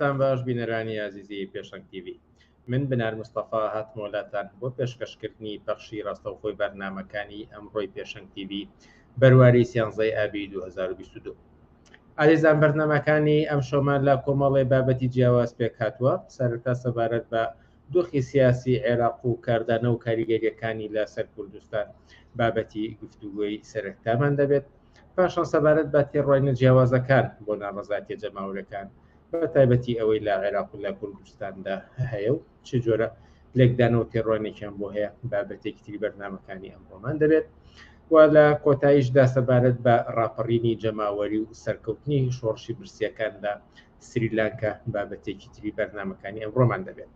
کاتان باش بینەرانی عزیزی پێشەنگ تیڤ. من بنار مستەفا هاتمۆلاتان بۆ پێشکەشکردنی بەخشی ڕاستەوخۆی بەرنامەکانی ئەمڕۆی پێشەنگ تیڤ بەرواری 13 ئابی 2022. ئازیزان بەرنامەکانی ئەم شۆمان لە کۆمەڵی بابەتی جیاواز پێک هاتووە، سەرەتا سەبارەت بە دۆخی سیاسی عێراق و کاردانە و کاریگەریەکانی لە سەر کوردستان بابەتی گفتوگۆی سەرەتامان دەبێت. پاشان سەبارەت بە تێڕۆینە جیاوازەکان بۆ ناڕەزاتی جەماورەکان بە تایبەتی ئەوەی لە عێراق و لە کوردستاندا هەیە و چ جۆرە لێکدانەوە تێڕۆینێکیان بۆ هەیە بابەتێکی تری بەرنامەکانی ئەمڕۆمان دەبێت. و لە کۆتاییشدا سەبارەت بە ڕاپەڕینی جەماوەری و سەرکەوتنی شۆڕشی برسیەکاندا سریلانکا بابەتێکی تری بەرنامەکانی ئەمڕۆمان دەبێت.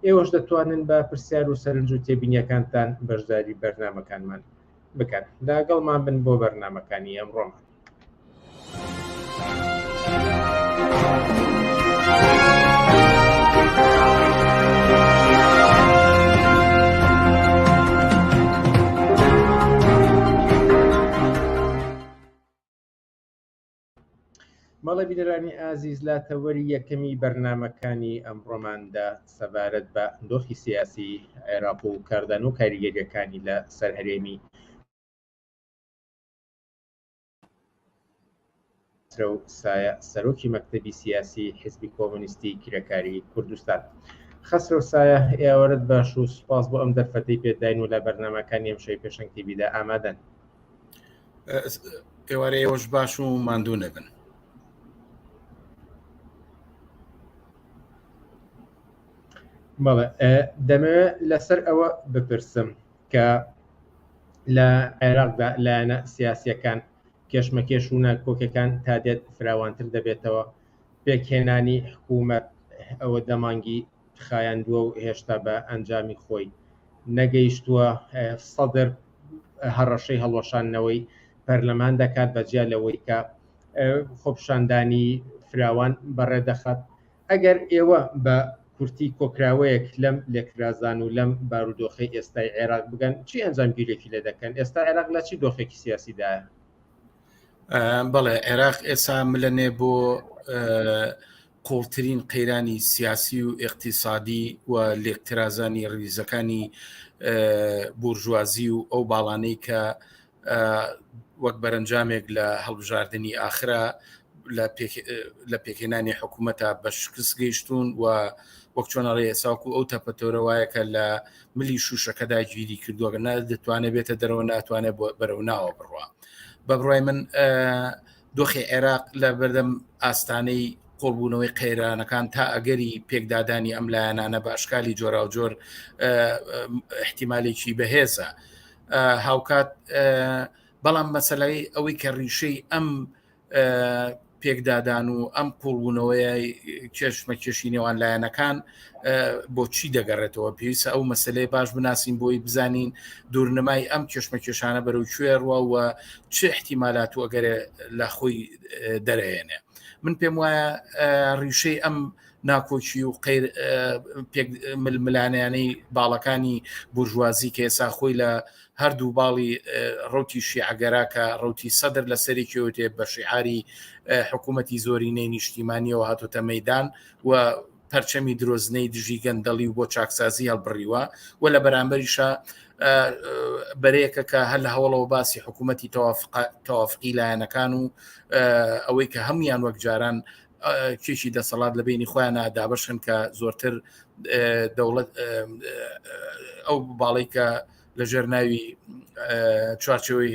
ئێوەش دەتوانن بە پرسیار و سەرنج و تێبینیەکانتان بەشداری بەرنامەکانمان بکەن. لەگەڵمان بن بۆ بەرنامەکانی ئەمڕۆمان. مەڵە بینەرانی ئازیز لە تەوەری یەکەمی بەرنامەکانی ئەمڕۆماندا سەبارەت بە دۆخی سیاسی عێراق و کاردان و کاریگەریەکانی لە سەر هەرێمی سایە سەرۆکی مەکتەبی سیاسی حیزبی کۆمونیستی کرێکاری کوردستان. خەسرە سایە ئێوەرت باش و سوپاس بۆ ئەم دەرفەتەی پێداین و لە بەرنامەکانی ئەم شەی پێشەنگ تیڤدا ئامادەن. ئێوارە ئێوەش باش و ماندوو نەبن. بەڵێ دەمەوێت لەسەر ئەوە بپرسم کە لە عێراقدا لایەنە سیاسیەکان کێشمەکێش و ناکۆکەکان تا دێت فراوانتر دەبێتەوە، پێکهێنانی حکوومەت ئەوە دەمانگی خایاندووە و هێشتا بە ئەنجامی خۆی نەگەیشتووە. سەدر هەڕەشەی هەڵوەشانەوەی پەرلەمان دەکات بەجیا لەوەی کە خۆپشاندانی فراوان بەڕێدەخات. ئەگەر ئێوە بە کورتی کۆکراوەیەک لەم لێکرازان و لەم بارودۆخی ئێستای عێراق بگەن چی ئەنجامگیرێکی لێ دەکەن؟ ئێستا عێراق لە چی دۆخێکی سیاسیدایە؟ بەڵێ عێراق ئێستا ملەنێ بۆ قوڵترین قەیرانی سیاسی و اقتصادی و لێکترازانی ڕیزەکانی بورژوازی و ئەو باڵانەی کە وەک بەرەنجامێک لە هەڵبژاردننی ئاخرا لە پێکهێنانی حکوومەتە بە شکست گەیشتون و وەک چۆنەڕێ ئێساکو ئەو تەپەتۆرەوایەکە لە ملی شوشەکەدا گیری کردووە دەتوانێت بێتە دەرەوە ناتوانێت بەرەو ناوە بڕوە. بە بڕای من دۆخی عێراق لە بەردەم ئاستانەی قۆڵبوونەوەی قەیرانەکان تا ئەگەری پێکدادانی ئەم لایەنانە بە ئەشکالی جۆرا و جۆر احتیمالێکی بەهێزە هاوکات. بەڵام مەسەلەی ئەوەی کە ڕیشەی ئەم پێکدادان و ئەم قوڵبوونەوەی کێشمەکێشی نێوان لایەنەکان بۆچی دەگەڕێتەوە پێویستە ئەو مەسەلەی باش بناسیین بۆی بزانین دوورنمای ئەم کێشمەکێشانە بەرەو کوێڕوە و چ احتیمالات و ئەگەرێ لە خۆی دەرەهێنێ. من پێم وایە ڕیشەی ئەم ناکۆچی و ململانیانەی باڵەکانی بورژوازی کە ئێسا خۆی لە هەردوو باڵی ڕوتی شیعەگەراکە ڕوتی سەدر لە سەرێکیوتێ بە شیعاری حکوومەتی زۆرینەی نیشتیمانیەوە هاتوتە مەیدان و پەرچەمی درۆزنەی دژی گەندەڵی و بۆ چاکسازی هەڵبڕیوە و لە بەرامبەریشە بەرەیەکە کە هەر لە هەوڵەوە باسی حکوومەتی تەوافقی لایەنەکان و ئەوەی کە هەمویان وەک جاران کێشی دەسەڵات لە بینی خۆیانە دابەشن کە زۆرتر دەوڵەت ئەو باڵی کە لە ژێرناوی چوارچەوەی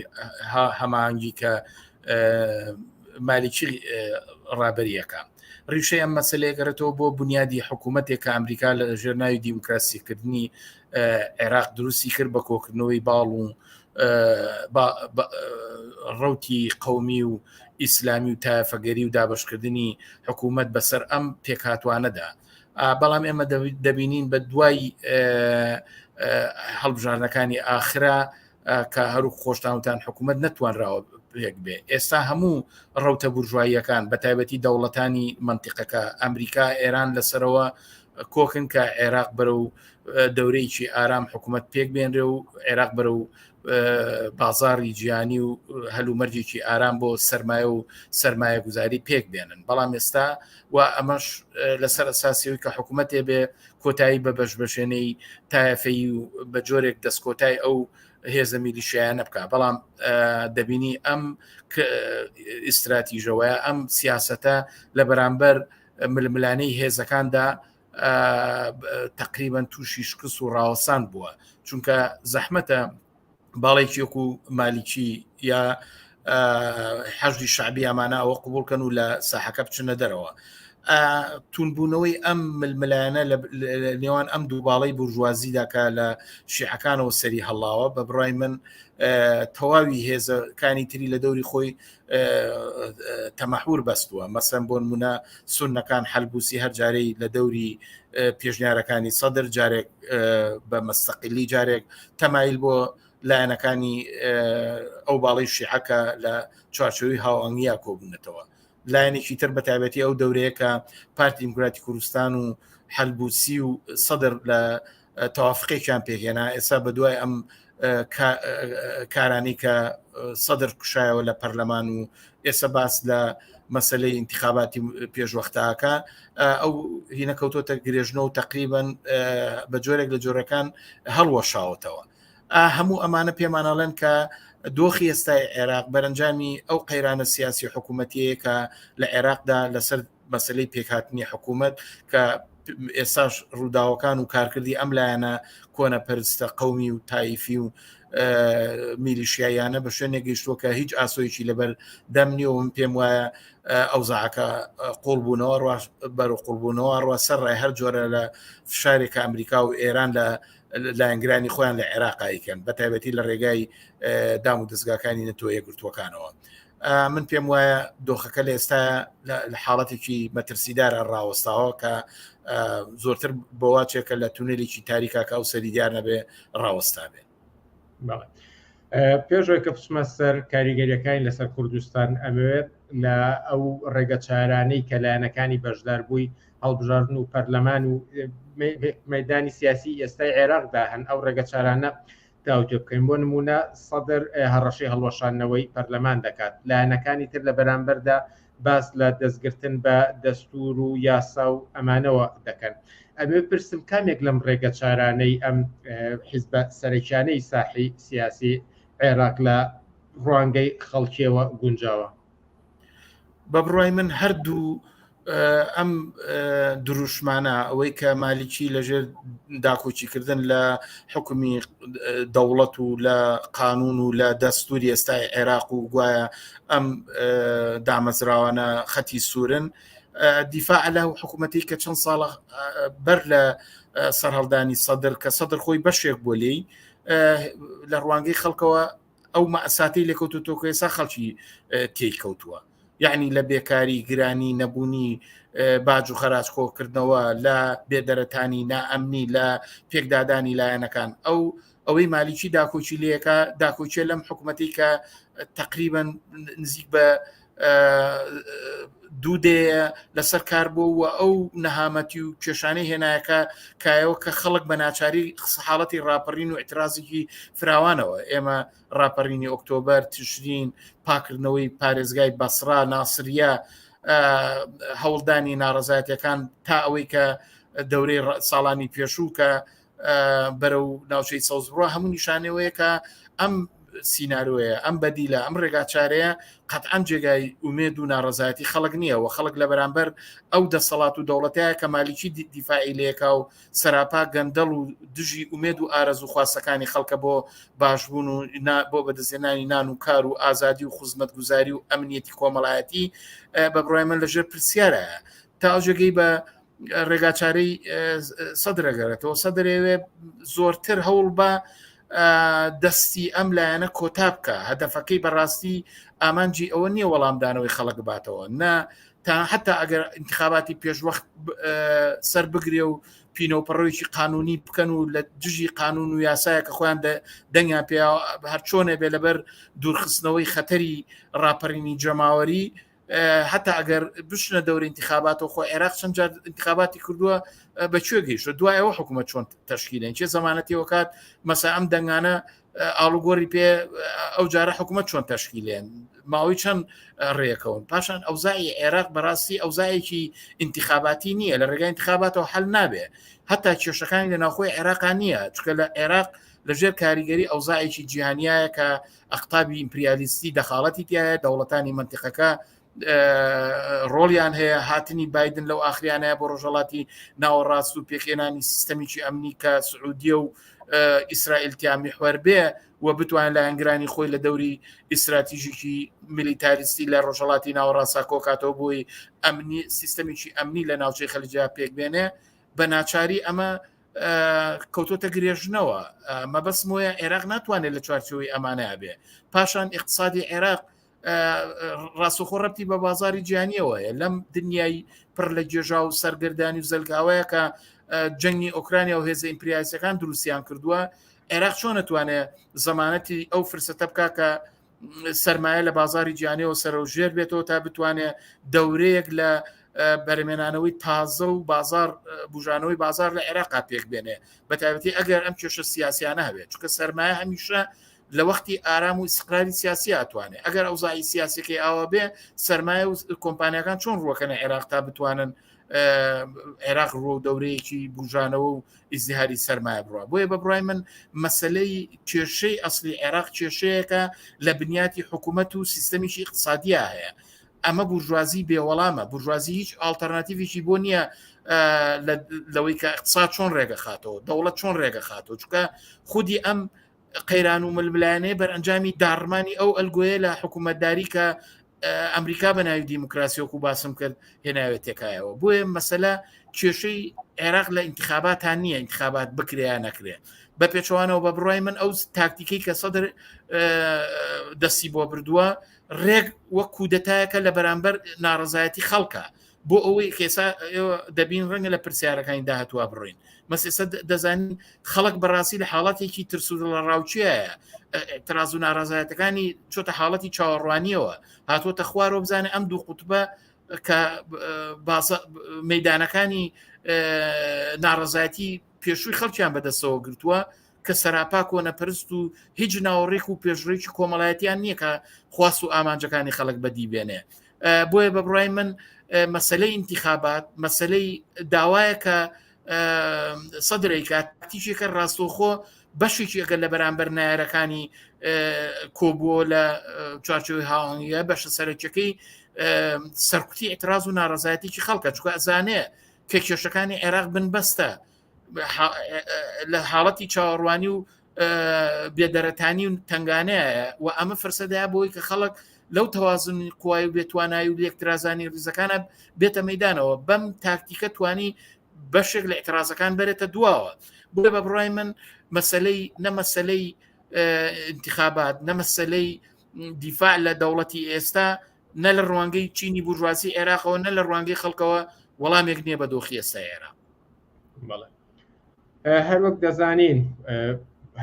هەماهەنگی کە مالیکی ڕابەریەکە. ڕیشەی ئەم مەسەلەیە گەڕێتەوە بۆ بنیادی حکوومەتێک کە ئەمریکا لە ژێرناوی دیموکراسیکردنی عێراق دروستی کرد بە کۆکردنەوەی باڵ و ڕوتی قەومی و ئیسلامی و تایەفەگەری و دابشکردنی حکوومەت بەسەر ئەم پێکهاتوانەدا. بەڵام ئێمە دەبینین بە دوای هەڵبژاردنەکانی ئاخرا کە هەرو خۆشتاوتان حکوومەت نەتوانراوە پێک بێ. ئێستا هەموو ڕەوتە بورژواییەکان بە تایبەتی دەوڵەتانی منتیقەکە ئەمریکا ئێران لەسەرەوە کۆکن کە عێراق بەرەو دەورەیەکی ئارام حکوومەت پێک بێنرێ و عێراق بەرەو بازاری گیانی و هەلومەرجێکی ئارام بۆ سەرمایە و سەرمایە گوزاری پێک بێنن بەڵام ئێستا و ئەمەش لەسەر ئەساسیەوەی کە حکوومەتێ بێ کۆتایی بە بەشبەشێنەی تایەفەی و بە جۆرێک دەستکۆتای ئەو هێزە میلیشیایانە بکە بەڵام دەبینی ئەم ئیستراتیژەوەیە ئەم سیاسەتە لە بەرامبەر ململانەی هێزەکاندا تقریبا تووشی شکست و ڕاوەسان بووە چونکە زەحمەتە باڵێکی وەکو مالیکی یا حەشدی شعبی ئەمانە ئەوە قبولکەن و لە ساحەکە بچنە دەرەوە تونبوونەوەی ئەم ململایانە لە نێوان ئەم دوو باڵی بورژوازیدا کە لە شیعەکانەوە سەری هەڵاوە بە بڕای من تەواوی هێزەکانی تری لە دەوری خۆی تەمەحور بەستووە مەسەن بۆ نمونە سوننەکان حەلبوسی هەر جارەی لە دەوری پێشنیارەکانی سەدر جارێک بە مەستەقیلی جارێک تەمایل بۆ لایەنەکانی ئەو باڵی شیعەکە لە چوارچێوەی هاوئەنگیا کۆبوونەتەوە لایەنێکی تر بە تایبەتی ئەو دەورەیە کە پارتی دیموکراتی کوردستان و حەلبوسی و سەدر لە تەوافقێکیان پێهێنا ئێستا بە دوای ئەم کارانی کە سەدر کوشایەوە لە پەرلەمان و ئێستا باس لە مەسلەی انتخاباتی پێشوەختاکە ئەو هینەکەوتۆتە گرێژنەوە و تقریباً بە جۆرێک لە جۆرەکان هەڵوەشاوتەوە هەموو ئەمانە پێمانەڵێن کە دۆخی ئێستای عێراق بەرەنجامی ئەو قەیرانە سیاسی حکوومەتیەیە کە لە عێراقدا لەسەر مەسلەی پێکهاتنی حکوومەت کە ئێستاش ڕووداوەکان و کارکردی ئەم لایەنە کۆنە پەرستە قەومی و تایفی و میلیشیایانە بە شوێنێ گەیشتووە کە هیچ ئاسۆیکی لەبەر دەمنیەوە من پێم وایە ئەو زعکە قوڵبوونەوە بەرە قوڵبوونەوە ڕوا سەر ڕای هەر جۆرە لە فشارێکە ئەمریکا و ئێران لە لایەنگرانی خۆیان لە عێراقایکەن بە تایبەتی لە ڕێگای دام و دەستگاکانی نەتۆ یەکگرتووەکانەوە من پێم وایە دۆخەکە لە ئێستا لە حاڵەتێکی مەترسیدارە ڕاوەستاوە کە زۆرتر بۆواچێکە لە تونێلێکی تاریکاکە ئەو سەری دیار نەبێ ڕاوەستا بێ پێشەوەی کە بچمە سەر کاریگەریەکانی لەسەر کوردستان ئەمەوێت لە ئەو ڕێگە چارانەی کە لایەنەکانی بەشدار بووی هەڵبژاردن و پەرلەمان و مەیدانی سیاسی ئێستای عێراقدا هەن ئەو ڕێگە چارانە داوتێ بکەین بۆ نمونە سەدر هەڕەشەی هەڵوەشانەوەی پەرلەمان دەکات لایەنەکانی تر لە بەرامبەردا باس لە دەستگرتن بە دەستور و یاسا و ئەمانەوە دەکەن ئەبێ پرسم کامێک لەم ڕێگە چارانەی ئەم حیزبە سەرکیانەی ساحی سیاسی عێراق لە ڕوانگەی خەڵکیەوە گونجاوە بە بڕای من هەردوو ئەم دروشمانە ئەوەی کە مالیکی لەژێر داکۆچیکردن لە حکومی دەوڵەت و لە قانون و لە دەستوری ئێستای عێراق و گوایە ئەم دامەزراوانە خەتی سوورن دیفاع لە حکوومەتی کە چەند ساڵە بەر لە سەرهەڵدانی سەدر کە سەدر خۆی بەشێک بۆ لێی لە ڕوانگەی خەڵکەوە ئەو مەئساتەی لێکەوتوتۆ ئێستا خەڵکی تێکەوتووە یعنی لە بێکاری گرانی نەبوونی باج و خەراج کۆکردنەوە لە بێدەرەتانی نائەمنی لە پێکدادانی لایەنەکان ئەوەی مالیکی داکۆچی لەکە داکۆچێ لەم حکوومەتی کە تقریبا نزیک بە دوودەیە لەسەر کار بووە ئەو نەهامەتی و کێشانەی هێنایەکە کایەوە کە خەڵک بە ناچاری حاڵەتی ڕاپەڕین و ئێترازێکی فراوانەوە ئێمە ڕاپەڕینی ئۆکتۆبەر تشرین پاکردنەوەی پارێزگای بەسرا ناسریە هەوڵدانی ناڕەزایەتەکان تا ئەوەی کە دەورەی ساڵانی پێشوو کە بەرەو ناوچەی سەوزبڕۆ هەموو نیشانەوەیە کە ئەم سیناروەیە ئەم بەدیلە ئەم ڕێگاچارەیە قەتعەن جێگای ئومێد و ناڕەزایەتی خەڵک نییە و خەڵک لە بەرامبەر ئەو دەسەڵات و دەوڵەتەیە کە مالیکی دیفاعی لێکا و سەراپا گەندەڵ و دژی ئومێد و ئارەزوو خواستەکانی خەڵکە بۆ باشبوون و بۆ بەدەستێنانی نان و کار و ئازادی و خوزمەتگوزاری و ئەمنیەتی کۆمەڵایەتی بە بڕای من لەژێر پرسیارە تا ئەو جێگەی بە ڕێگاچارەی سەدرەگەرێتەوە سەدرێوێ زۆرتر هەوڵ بە دەستی ئەم لایەنە کۆتا بکە هەدەفەکەی بەڕاستی ئامانجی ئەوە نییە وەڵامدانەوەی خەڵک باتەوە نا تا حتا ئەگەر انتخاباتی پێشوەخت سەر بگرێ و پینۆپەڕۆیکی قانونی بکەن و لە دژی قانون و یاسایە کە خۆیان دەنگیان پێ هەر چۆنێ بێ لەبەر دوورخستنەوەی خەتەری ڕاپەڕینی جەماوەری حتا ئەگەر بشنە دەوری انتخاباتەوە خۆ عێراق چەند جار انتخاباتی کردووە بەکوێ گەیشتە دوای ئەوە حکوومەت چۆن تەشکیلێن چێ زەمانەتی وەکات مەسا ئەم دەنگانە ئاڵوگۆڕی پێ ئەو جارە حکوومەت چۆن تەشکیلێن ماوەی چەند ڕێکەون پاشان ئەوزای عێراق بەڕاستی ئەوزایەکی انتخاباتی نییە لە ڕێگای انتخاباتەوە حل نابێ هەتا کێشەکانی لە ناوخۆی عێراقان نییە چکە لە عێراق لەژێر کاریگەری ئەوزایەکی جیهانیایە کە ئەقتابی ئیمپریالیستی دەخاڵەتی تایە دەوڵەتانی منتیقەکە ڕۆڵیان هەیە هاتنی بایدن لەو ئاخریانەیە بۆ ڕۆژەڵاتی ناوەڕاست و پێکێنانی سیستەمیکی ئەمنی کە سعودیە و ئیسرائیلتیا میحوەر بێ و بتوان لە ئەنگرانی خۆی لە دەوری ئیستراتیژیکی میلیتاریستی لە ڕۆژەڵاتی ناوەڕاستە کۆکاتەوە بۆی ئەمنی سیستەمیکی ئەمنی لە ناوچەی خەلیجا پێک بێنێ بە ناچاری ئەمە کەوتۆتە گرێژنەوە مەبەسم وایە عێراق ناتوانێت لە چوارچەوەی ئەمانە بێ پاشان اقتصادی عێراق ڕاستەوخۆ ڕەتی بە بازاری جیهانیەوەیە لەم دنیای پڕ لە گێژا و سەرگردانی و زەلگاوەیە کە جەنگی ئۆکرانیا و هێزە ئیمپریالیستەکان دروستیان کردووە عێراق چۆن نتوانێت زەمانەتی ئەو فرسەتە بکە کە سەرمایە لە بازاری جیهانیەوە سەرۆژێر بێتەوە تا بتوانێت دەورەیەک لە بەرهێنانەوەی تازە و بازار بژانەوەی بازار لە عێراقا پێک بێنێ بە تایبەتی ئەگەر ئەم کێشە سیاسیانە هەبێت چونکە سەرمایە هەمیشە لە وەختی ئارام و استقراری سیاسی ئەتوانێت ئەگەر ئەوزایی سیاسەکەی ئاوە بێ سەرمایە و کۆمپانیەکان چۆن ڕوەکەنە عێراق تا بتوانن عێراق ڕۆ دەورەیەکی بژانەوە و ئیزدیهاری سەرمایە بڕوە بۆیە بە بڕای من مەسلەی کێشەی ئەسلی عێراق کێشەیەکە لە بنیاتی حکوومەت و سیستەمیشی اقتصادیە هەیە ئەمە بورژوازی بێوەڵامە بورژوازی هیچ ئالتەرناتیڤێکی بۆ نییە لەوەی کە اقتصاد چۆن ڕێگە خاتەوە دەوڵەت چۆن ڕێگە خاتەوە چونکە خودی ئەم قەیران و ململایانەیە بەرئەنجامی داڕمانی ئەو ئەلگۆیە لە حکوومەتداری کە ئەمریکا بە ناوی دیموکراسیۆک و باسم کرد هێناوێت تێکایەوە بۆیە مەسەلە کێشەی عێراق لە انتخاباتان نییە انتخابات بکرێ نەکرێ بە پێچوانەوە بە بڕای من ئەو تاکتیکەی کە سەدر دەستی بۆ بردووە ڕێک وەک کودەتایەکە لە بەرامبەر ناڕزایەتی خەڵکە بۆ ئەوەی کێسا دەبین ڕەنگە لە پرسیارەکانی داهاتوە بڕین مەسێستا دەزانین خەڵک بەڕاستی لە حاڵەتێکی ترسود لە ڕاوچیایە تراز و ناڕزایەتەکانی چۆتە حاڵەتی چاوەڕوانیەوە هاتوۆتە خوارەوە بزانێ ئەم دوو قوتبە کە مەیدانەکانی ناڕزایەتی پێشووی خەڵکیان بەدەستەوە گرتووە کە سەراپا کۆنەپەرست و هیچ ناوەڕێک و پێشڕێکی کۆمەڵایەتیان نییە کە خواست و ئامانجەکانی خەڵک بەدی بێنێ بۆیە بە بڕای من مەسلەی انتخابات مەسلەی داوایە کە سەدرێکە تیشێکە ڕاستۆخۆ بەشێکی ئەگەر لە بەرامبەر نایارەکانی کۆبووە لە چارچەوەی هاوڵنگە بەشە سەرچەکەی سەرکوتی ئێتراز و ناڕزایەتێکی خەڵکە چکە ئەزانێ کە کێشەکانی عێراق بنبەستە لە حاڵەتی چاوەڕوانی و بێدەرەتانی و تنگانەیە و ئەمە فرسەدای بۆی کە خەڵک لەو تەوازن قوای و بێتوانایی و یەکترازانی ڕیزەکانە بێتە مەیدانەوە بەم تاکتیکە توانی بەشێک لە ئێترازەکان بێتە دواوە بۆیە بە بڕای من مەسلەی نەمەسلەی انتخابات نەمەسلەی دیفاع لە دەوڵەتی ئێستا نە لە ڕوانگەی چینی بورژواسی عێراقەوە نە لە ڕوانگەی خەڵکەوە وەڵامێک نییە بە دۆخی ئێستا عێراق هەر وەک دەزانین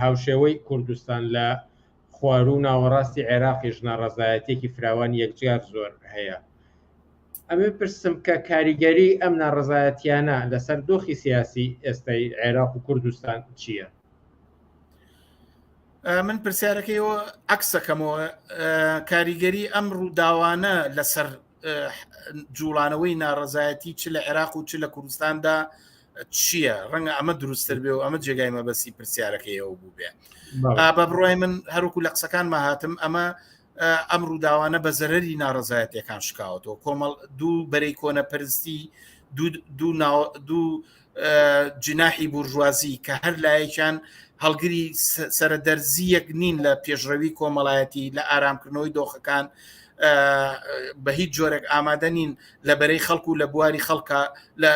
هاوشێوەی کوردستان لە خوار و ناوەڕاستی عێراقی ژناڕزایەتێکی فراوان یەکجار زۆر هەیە ئەمە پرسم کە کاریگەری ئەم ناڕزایەتیانە لەسەر دۆخی سیاسی ئێستای عێراق و کوردستان چییە؟ من پرسیارەکەیەوە عکسەکەمەوە کاریگەری ئەم ڕووداوانە لەسەر جوڵانەوەی ناڕزایەتی چ لە عێراق و چ لە کوردستاندا چییە؟ ڕەنگە ئەمە دروستتر بێ و ئەمە جێگای مەبەستی پرسیارەکەیەوە بوو بێ بە بڕای من هەروکو لە قسەکان ماهاتم ئەمە ئەم ڕووداوانە بە زەرەری ناڕزایەتەکان شکاوتەوە کۆمەڵ دوو بەرەی کۆنەپەرستی دوو جناحی بورژوازی کە هەر لایەکیان هەڵگری سەرەدەرزیەک نین لە پێشڕەوی کۆمەڵایەتی لە ئارامکردنەوەی دۆخەکان بە هیچ جۆرێک ئامادە نین لە بەرەی خەڵک و لە بواری خەڵکە لە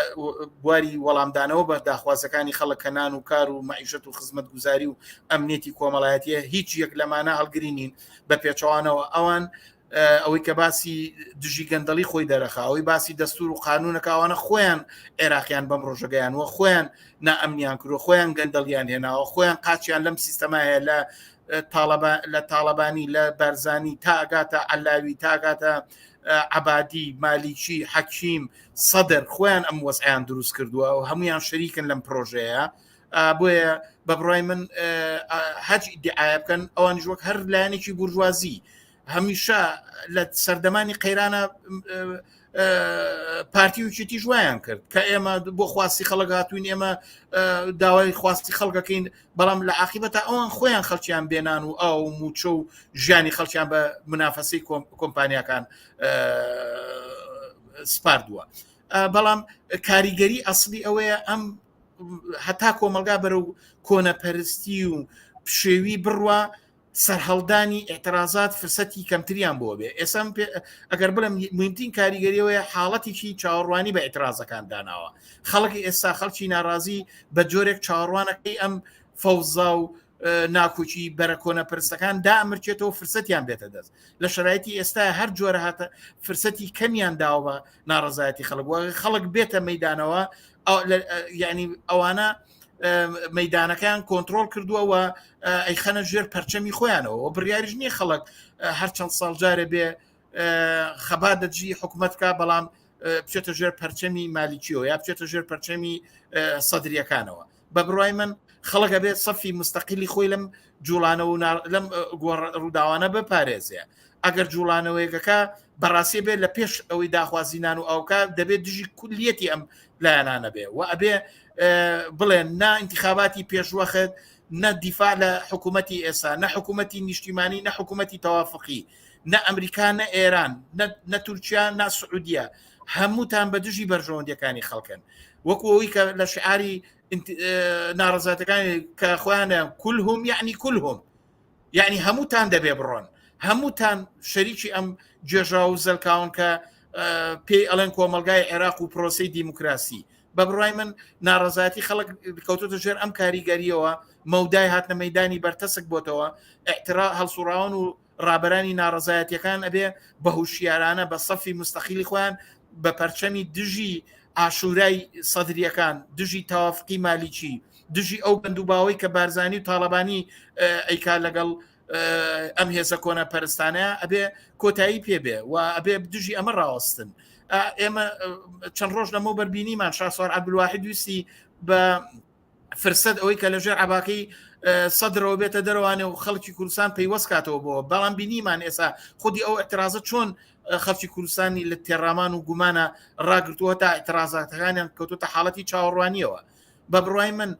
بواری وەڵامدانەوە بە داخوازەکانی خەڵک کەنان و کار و مەعیشەت و خزمەت گوزاری و ئەمنێتی کۆمەڵایەتیە هیچ یەک لەمانە هەڵگری نین بە پێچەوانەوە ئەوان ئەوەی کە باسی دژی گەندەڵی خۆی دەرەخا ئەوەی باسی دەستور و قانونەکەوانە خۆیان عێراقیان بەم ڕۆژەگەیانوە خۆیان نائەمنیان کردو خۆیان گەندەڵیان هێناوە خۆیان قاچیان لەم سیستەما هەیە لە تاڵەبانی لە بەرزانی تا ئەگاتە عەلاوی تا ئەگاتە عەبادی مالیکی حەکیم سەدر خۆیان ئەم وەزعیان دروست کردووە و هەمویان شەریکن لەم پرۆژەیە بۆیە بە بڕای من هەج ئیدعای بکەن ئەوان وەک هەر لایەنێکی بورژوازی هەمیشە لە سەردەمانی قەیرانە پارتی وچێتی ژوایان کرد کە ئێمە بۆ خواستی خەڵک هاتوین ئێمە داوای خواستی خەڵکەکەین بەڵام لە عاقبەتە ئەوان خۆیان خەڵکیان بێنان و ئەو موچە و ژیانی خەڵکیان بە منافەسەی کۆمپانیاکان سپاردووە. بەڵام کاریگەری ئەسلی ئەوەیە ئەم هەتا کۆمەلگا بەرەو کۆنەپەرستی و پشێوی بڕوە سەرهەڵدانی ئێترازات فرسەتی کەمتریان بۆ بێ. ئێستا ئەگەر بڵم مهمترین کاریگەریەوەیە حاڵەتێکی چاوەڕوانی بە ئێترازەکان داناوە. خەڵکی ئێستا خەڵکی ناڕازی بە جۆرێک چاوەڕوانەکەی ئەم فەوزا و ناکۆچی بەرە کۆنەپەرستەکان دامرچێتەوە فرسەتیان بێتە دەست. لە شرایەتی ئێستا هەر جۆرە هاتە فرسەتی کەمیان داوە ناڕزایەتی خەڵک خەڵک بێتە مەدانەوە یعنی ئەوانە مەدانەکان کۆنتترۆل کردووەوە ئەی خەنە ژێر پەرچەمی خۆیانەوە بڕیاریش نییە خەڵک هەر چەند ساڵجارە بێ خەبا دەجی حکوومەتکە بەڵام بچێتە ژێر پەرچەمی مالیکیەوە یا بچێتە ژێر پەرچەمی سەدریەکانەوە. بە بڕای من خەڵکە بێت سەفی مستەقیلی خۆی لەم جوڵانە و لەم ڕووداوانە بپارێزێ. ئەگەر جوڵانەوەیەکەکە بەڕاستی بێت لە پێش ئەوەی داخوازینان و ئەوکە دەبێت دژی کولیەتی ئەم لایەنانە بێ و ئەبێ بڵێن نا انتخاباتی پێشوەخت نە دیفاع لە حکوومەتی ئێستا نە حکوومەتی نیشتیمانی نە حکوومەتی تەوافقی نە ئەمریکا نە ئێران نە تورکیا نە سعودیە هەمووتان بە دژی بەرژەوەندەکانی خەڵکن وەکو ئەوەی کە لە شعاری ناڕزاتەکانی کە خۆیانە کولهم یعنی کولهم یعنی هەمووتان دەبێ بڕۆن هەمووتان شەریکی ئەم جێژا و زەلکاون کە پێی ئەڵێن کۆمەلگای عێراق و پرۆسەی دیموکراسی. بە بڕای من ناڕزاتی خەڵک کەوتۆتە ژێر ئەم کاریگەریەوە مەودای هاتنە مەدانی بەرتەسک بۆتەوە ئەحترا هەڵسوڕاون و ڕابەرانی ناڕزایەتیەکان ئەبێ بە هوشیارانە بە سەفی مستەقیلی خۆیان بە پەرچەمی دژی ئاشورای سەدریەکان دژی تەوافقی مالیکی دژی ئەو بەندوباوەی کە بارزانی و تاڵەبانی ئەیکا لەگەڵ ئەم هێزە کۆنە پەرستانەیە ئەبێ کۆتایی پێبێ و ئەبێ دژی ئەمە ڕاوەستن. ئێمە چەند ڕۆژ لەمە بەربینیمان شاسوار عەبدولواحید ویستی بە فرسەت ئەوەی کە لەژێر عەباقی سەدرەوە بێتە دەرەوانێ و خەڵکی کوردستان پەیوەستکاتەوە بۆ بەڵام بینیمان ئێستا خودی ئەو ئەترازە چۆن خەڵکی کوردستانی لە تێڕامان و گومانە ڕاگرتووە تا ئەترازاتەکانیان کەوتوتە حاڵەتی چاوەڕوانیەوە. بە بڕای من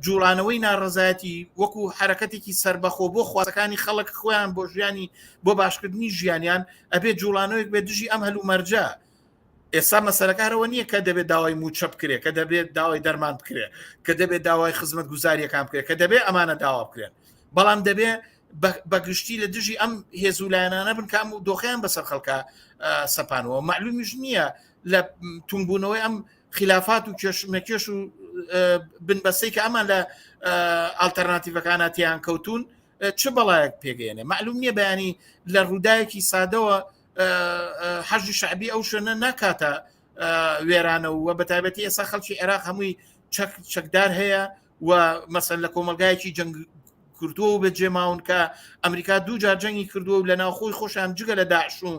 جوڵانەوەی ناڕزایەتی وەکو حرەکەتێکی سربەخۆ بۆ خوازەکانی خەڵک خۆیان بۆ ژیانی بۆ باشکردنی ژیانیان ئەبێت جوڵانەوەیەک بێت دژی ئەم هەلومەرجە. ئێستا مەسەلەکارەوە نییە کە دەبێت داوای موچە بکرێت کە دەبێت داوای دەرمان بکرێت کە دەبێت داوای خزمەت گوزاریەکان بکرێت کە دەبێت ئەمانە داوا بکرێن بەڵام دەبێت بەگشتی لە دژی ئەم هێزولایەنانە بن کام و دۆخیان بەسەر خەڵکە سەپانەوە معلومیش نییە لە تونبوونەوەی ئەم خلافات و کێشمەکێش و بنبەستەی کە ئەمان لە ئالتەرناتیڤەکاناتیان کەوتون چ بەڵایەک پێگەێنێ معلوم نییە بەیانی لە ڕووداوێکی سادەوە حەزی شعبی ئەو شوێنە ناکاتە وێرانە و بەتایبەتی ئێستا خەڵکی عێراق هەمووی چەکدار هەیە و مەسەل لە کۆمەلگایەکی جەنگ کردووە و بەجێماون کە ئەمریکا دوو جار جەنگی کردووە و لە ناوخۆی خۆشیان جگە لە داعش و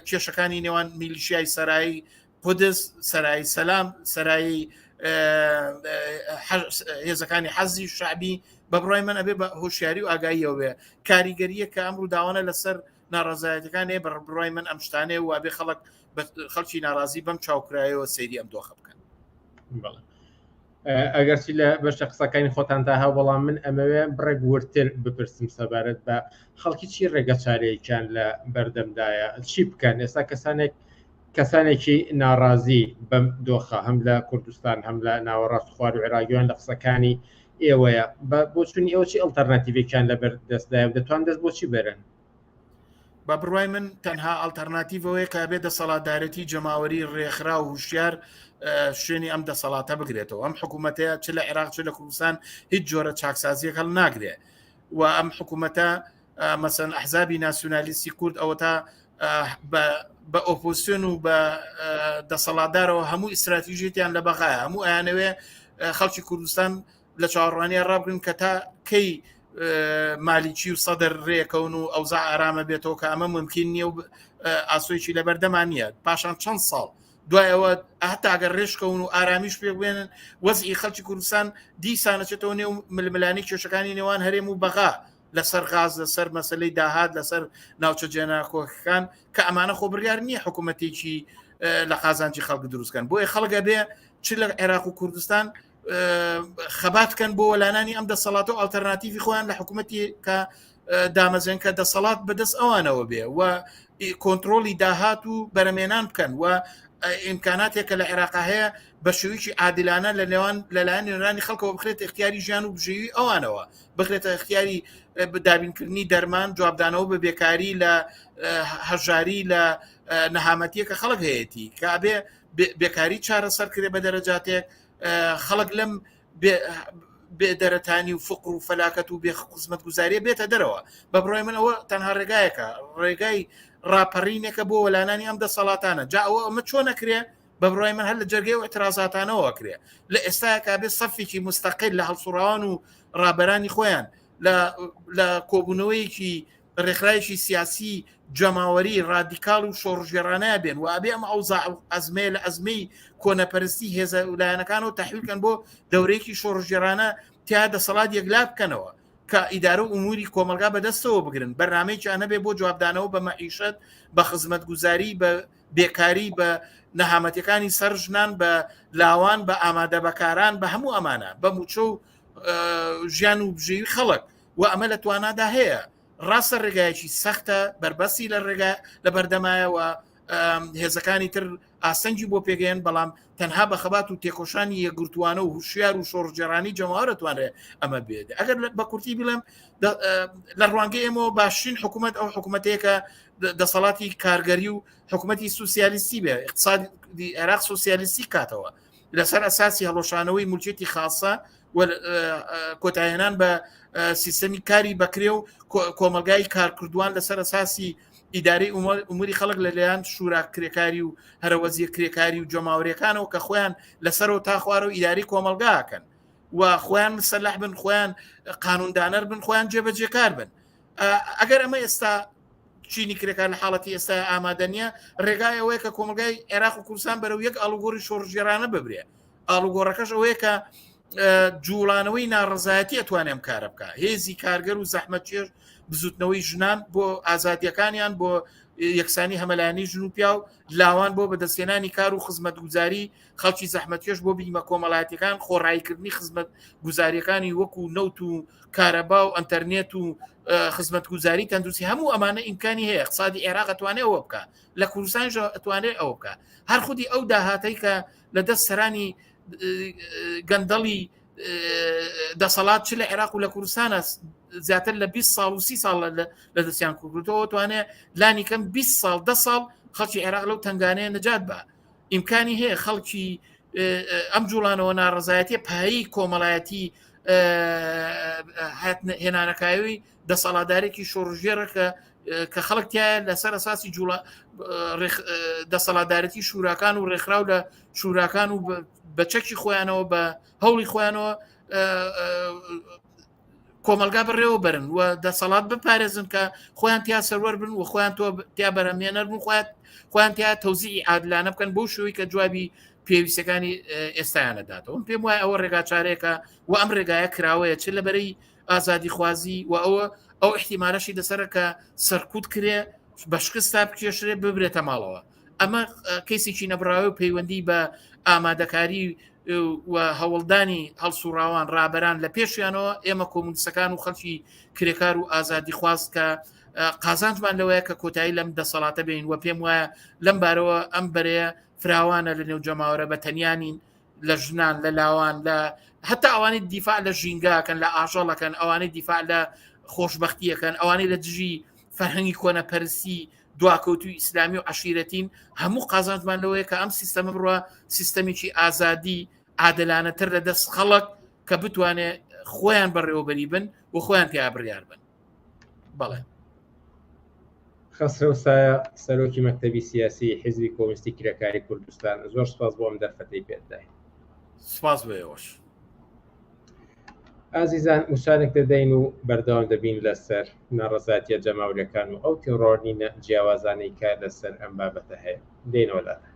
کێشەکانی نێوان میلیشیای سەرایی قودس سەرایی سەلام سەرایی هێزەکانی حەزی شعبی بە بڕای من ئەبێ بە هۆشیاری و ئاگاییەوە بێ کاریگەریە کە ئەم ڕووداوانە لەسەر ناڕزایەتەکان هەیە بە بڕای من ئەم شتانەیە و ئەبێ خەڵکی ناڕازی بەم چاوکرایەوە سەیری ئەم دۆخە بکەن. ئەگەرچی لە بەشە قسەکانی خۆتان تا هاو بەڵام من ئەمەوێ بڕێک ورتر بپرسم سەبارەت بە خەڵکی چی ڕێگە چارەیەکیان لە بەردەمدایە چی بکەن ئێستا کەسانێکی ناڕازی بەم دۆخە هەم لە کوردستان هەم لە ناوەڕاست خوار و عێراقیان لە قسەکانی ئێوەیە بۆ چوونی ئەوە چی ئەڵتەرناتیڤێکیان لە بەردەستدایە و دەتوان دەست بۆچی بەرن؟ بە بڕای من تەنها ئالتەرناتیڤەوەی کە بێت دەسەڵاتدارەتی جەماوەری ڕێکخرا و هوشیار شوێنی ئەم دەسەڵاتە بگرێتەوە. ئەم حکوومەتەیە چ لە عێراق چ لە کوردستان هیچ جۆرە چاکسازیەک هەڵ ناگرێ و ئەم حکوومەتە مەسەن ئەحزابی ناسیۆنالیستی کورد ئەوە تا بە ئۆپۆزیسیۆن و بە دەسەڵاتدارەوە هەموو ئیستراتیژیەتیان لە بەغایە هەموو ئەیانەوێ خەڵکی کوردستان لە چاوەڕوانیان ڕابگرن کە تا کەی مالیکی و سەدر ڕێکەون و ئەوزا ئارامە بێتەوە کە ئەمە ممکن نییە و ئاسۆیکی لە بەردەمان نیە پاشان چەند ساڵ دوایەوە هەتا ئەگەر ڕێژکەون و ئارامیش پێ بێنن وەزئی خەڵکی کوردستان دیسانەچێتەوە نێو ململانی کێشەکانی نێوان هەرێم و بەغا لەسەر غاز لەسەر مەسلەی داهات لەسەر ناوچە جێناکۆکەکان کە ئەمانە خۆ بڕیار نییە حکوومەتێکی لە قازانجی خەڵک دروستکەن بۆیە خەڵگە بێ چ لە عێراق و کوردستان خەباتکەن بۆ وەلانانی ئەم دەسەڵات و ئالتەرناتیڤی خۆیان لە حکوومەتی کە دامەزێن کە دەسەڵات بەدەست ئەوانەوە بێ و کۆنتترۆلی داهات و بەرەمێنان بکەن و ئیمکاناتێکە لە عێراقا هەیە بە شێویی عادلانە لە نێوان لەلایەن نێرانی خەڵکەوە بخرێت اختیاری ژیان و بژێوی ئەوانەوە بخرێتە اختیاری دابینکردنی دەرمان جوابدانەوە بە بێکاری لە هەژاری لە نەهامەتیە کە خەڵک هەیەی کابێ بێکاری چارەسەر کرێ بە دەرەجاتێک خەڵک لەم بێدەرەتانی و فقر و فەلاکەت و بێخزمەت گوزاریە بێتە دەرەوە بە بڕای من ئەوە تەنها ڕێگایەکە ڕێگای ڕاپەڕینێکە بۆ وەلانانی ئەم دەسەڵاتانە جا ئەوە ئەمە چۆن نەکرێ بە بڕای من هەر لە جەرگەی و اعترازاتانەوە کرێ لە ئێستاە کابێ سەفێکی مستەقل لە هەڵسوڕاوان و ڕابەرانی خۆیان لە کۆبوونەوەیەکی ڕێکخراوێکی سیاسی جەماوەری ڕادیکاڵ و شۆڕژێڕانە بێن و ئابێ ئەم ئەوزاع ئەزمێ لە ئەزمەی کۆنەپەرستی هێزە ویلایەنەکان و تەحویلکەن بۆ دەورەیەکی شۆڕژێڕانە تیا دەسەڵات یەکلا بکەنەوە کە ئیدارە و ئوموری کۆمەلگا بەدەستەوە بگرن بەرنامەیەکی ئەنەبێ بۆ جوابدانەوە بە مەعیشەت بە خزمەت گوزاری بە بێکاری بە نەهامەتەکانی سەر ژنان بە لاوان بە ئامادە بەکاران بە هەموو ئەمانە بە موچە و ژیان و بژێوی خەڵک و ئەمە لە توانادا هەیە ڕاستە ڕێگایەکی سەختە بربەسی لە ڕێگا لە بەردەمایەوە هێزەکانی تر ئاسەنجی بۆ پێگەیان بەڵام تەنها بە خەبات و تێکۆشانی یەکگرتووانە و هوشیار و شۆڕجێڕانی جەماوەرە توانێت ئەمە بێت ئەگەر بە کورتی بڵێم لە ڕوانگەی ئێمەوە باشترین حکوومەت ئەو حکوومەتەیەکە دەسەڵاتی کارگەری و حکوومەتی سوسیالیستی بێ اقتصادی عێراق سوسیالیستی کاتەوە لەسەر ئەساسی هەڵۆشانەوەی مولکێتی خاصە کۆتایهێنان بە سیستەمی کاری بەکرێ و کۆمەلگای کارکردووان لەسەر ئەساسی ئیدارەی ئوموری خەڵک لەلایەن شورا کرێکاری و هەرەوەزیە کرێکاری و جەماوەریەکانەوە کە خۆیان لەسەرەوە تا خوارە و ئیداری کۆمەلگاکەن و خۆیان سەلاح بن خۆیان قانوندانەر بن خۆیان جێبەجێکار بن ئەگەر ئەمە ئێستا چینی کرێکار لە حاڵەتی ئێستا ئامادەنیە ڕێگای ئەوەیە کە کۆمەلگای عێراق و کوردستان بەرەو یەک ئاڵوگۆڕی شۆڕژێرانە ببرێ ئاڵوگۆڕەکەش ئەوەیە کە جوڵانەوەی ناڕزایەتی ئەتوانێم کارە بکە هێزی کارگەر و زەحمەتکێش بزوتنەوەی ژنان بۆ ئازادیەکانیان بۆ یەکسانی هەمەلایانی ژن و پیا و لاوان بۆ بەدەستێنانی کار و خزمەت گوزاری خەڵکی زەحمەتکێش بۆ بیمە کۆمەڵایەتەکان خۆڕایکردنی خزمەت گوزاریەکانی وەکو نەوت و کارەبا و ئەنتەرنێت و خزمەت گوزاری تەندروستی هەموو ئەمانە ئیمکانی هەیە اقتصادی عێراق ئەتوانێت ئەوە بکە لە کوردستانیش ئەتوانێت ئەوە بکە هەر خودی ئەو داهاتەی کە لە دەست سەرانی گەندەڵی دەسەڵات چ لە عێراق و لە کوردستانە زیاتر لە 20 ساڵ و 30 ساڵ لە دەستیان کوردەوە توانێت لانی کەم 20 ساڵ 10 ساڵ خەڵکی عێراق لەو تنگانەیە نەجات بە ئیمکانی هەیە خەڵکی ئەم جوڵانەوە ناڕزایەتی پایی کۆمەڵایەتی هێنانەکاوی دەسەڵاتدارێکی شۆڕژێرەکە کە خەڵکتیایە لەسەر ئەساسی دەسەڵاتدارەتی شوراکان و ڕێکخراو لە شوراکان و بە چەکی خۆیانەوە بە هەوڵی خۆیانەوە کۆمەلگا بڕێوە بەرن و دەسەڵات بپارێزن کە خۆیان تیا سەروەر بن و خۆیان تۆ تیا بەرەمێنەر بن خۆیان تیا تەوزیعی عادلانە بکەن بۆ شوەی کە جوابی پێویستەکانی ئێستایانەداتەوە پێم وایە ئەوە ڕێگا چارێکە و ئەم ڕێگایە کراوەیە چ لەبەرەی ئازادی خوازی و ئەو احتیمالەشی دەسەرە کە سەرکوت کرێ بەشکستا بکێشرێ ببرێتە ماڵەوە ئەمە کەیسێکی نەبراوی و پەیوەندی بە ئامادەکاری و هەوڵدانی هەڵسوڕاوان ڕابەران لە پێشیانەوە ئێمە کۆمونیستەکان و خەڵکی کرێکار و ئازادی خواست کە قازانجمان لەوەیە کە کۆتایی لەم دەسەڵاتە بین و پێم وایە لەم بارەوە ئەم بەرەیە فراوانە لە نێو جەماوەرە بە تەنیانین لە ژنان لە لاوان لە هەتا ئەوانەی دیفاع لە ژینگاکەن لە ئاژەڵەکەن ئەوانەی دیفاع لە خۆشببختیەکەن ئەوانەی لە دژی فەرهەنگی کۆنەپەرسی دواکەوتوی ئیسلامی و عشیرەتین هەموو قازانجمان لەوەیە کە ئەم سیستەمە بڕوە سیستەمێکی ئازادی عادلانەتر لە دەست خەڵک کە بتوانێت خۆیان بەڕێوەبەری بن و خۆیان پیا بڕیار بن. بەڵێ خەسرە وسایە سەرۆکی مەکتەبی سیاسی حیزبی کۆمونیستی کرێکاری کوردستان زۆر سپاس بۆ ئەم دەرفەتەی پێداین. سپاس بۆیەوەش. ئازیزان وشانێک دەدەین و بەردەوام دەبین لەسەر ناڕەزایەتیە جەماوریەکان و ئەو تێڕۆنینە جیاوازانەی کە لەسەر ئەم بابەتە هەیە دێنەوە لاتە.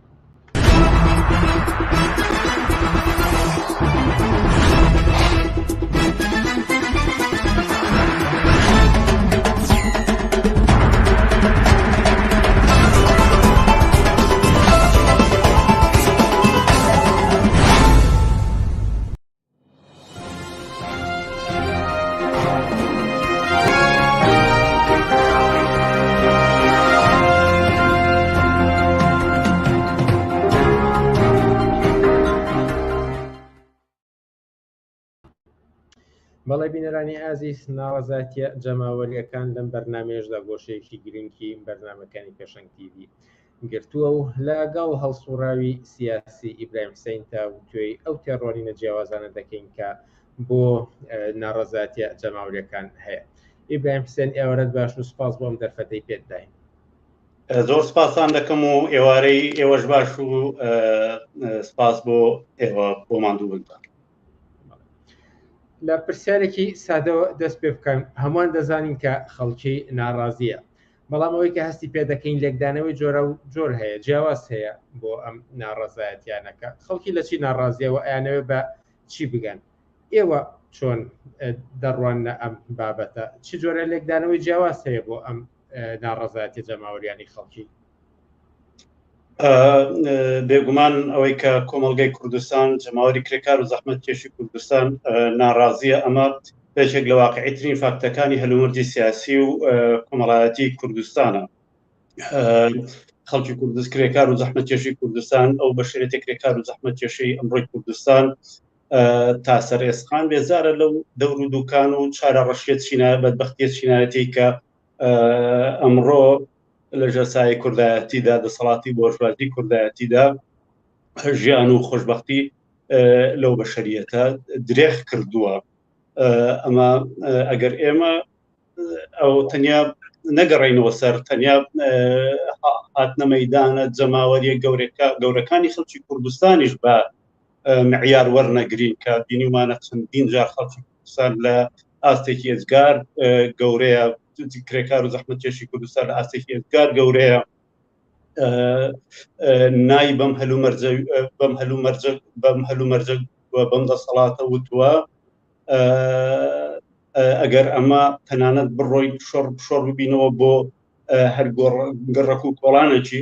بەڵێ بینەرانی ئازیز، ناڕەزایەتیە جەماوەریەکان لەم بەرنامەیەشدا گۆشەیەکی گرنگی بەرنامەکانی پێشەنگ تیڤ گرتووە و لەگەڵ هەڵسوڕاوی سیاسی ئیبراهیم حوسێن تا توێی ئەو تێڕۆنینە جیاوازانە دەکەین کە بۆ ناڕەزایەتیە جەماوەریەکان هەیە. ئیبراهیم حوسێن، ئێوارەت باش و سپاس بۆ ئەم دەرفەتەی پێت داین. زۆر سپاسان دەکەم و ئێوارەی ئێوەش باش و سپاس بۆ ئێوە بۆمان دوو بنتان. لە پرسیارێکی سادەوە دەست پێ بکەم. هەمووان دەزانین کە خەڵکی ناڕازیە، بەڵام ئەوەی کە هەستی پێ دەکەین لێکدانەوەی جۆرە و جۆر هەیە، جیاواز هەیە بۆ ئەم ناڕەزایەتیانەکە. خەڵکی لە چی ناڕازیەوە ئەیانەوێ بە چی بگەن؟ ئێوە چۆن دەڕوانە ئەم بابەتە؟ چی جۆرە لێکدانەوەی جیاواز هەیە بۆ ئەم ناڕەزایەتی جەماوەریانی خەڵکی؟ بێگومان ئەوەی کە کۆمەڵگەی کوردستان، جەماوەری کرێکار و زەحمەتکێشی کوردستان ناڕازیە، ئەمە پێشێک لە واقعیترین فاکتەکانی هەلومەرجی سیاسی و کۆمەڵایەتی کوردستانە. خەڵکی کوردست کرێکار و زەحمەتکێشی کوردستان ئەو بەشێرەتی کرێکار و زەحمەتکێشی ئەمڕۆی کوردستان تا سەر ئێسقان بێزارە لەو دەور و دووکان و چارە ڕەشیەت بەدبەختیە چینایەتی کە ئەمڕۆ لە ژەسای کوردایەتیدا، دەسەڵاتی بۆژوازی کوردایەتیدا ژیان و خۆشببختی لەو بەشەریەتە درێخ کردووە. ئەمە ئەگەر ئێمە ئەو تەنیا نەگەڕێینەوە سەر تەنیا هاتنە مەیدانە جەماوەریە گەورەکانی خەڵکی کوردستانیش بە معیار وەرنەگرین کە بینیمانە چەندین جار خەڵکی کوردستان لە ئاستێکی ئێزگار گەورەیە، کرێکار و زەحمەتکێشی کوردستان لە ئاستێکی ئێزگار گەورەیە، نای بەم هەلومەرجە بەم دەسەڵاتە وتووە ئەگەر ئەمە تەنانەت بڕۆی شۆڕ ببینەوە بۆ هەر گەڕەک و کۆڵانێکی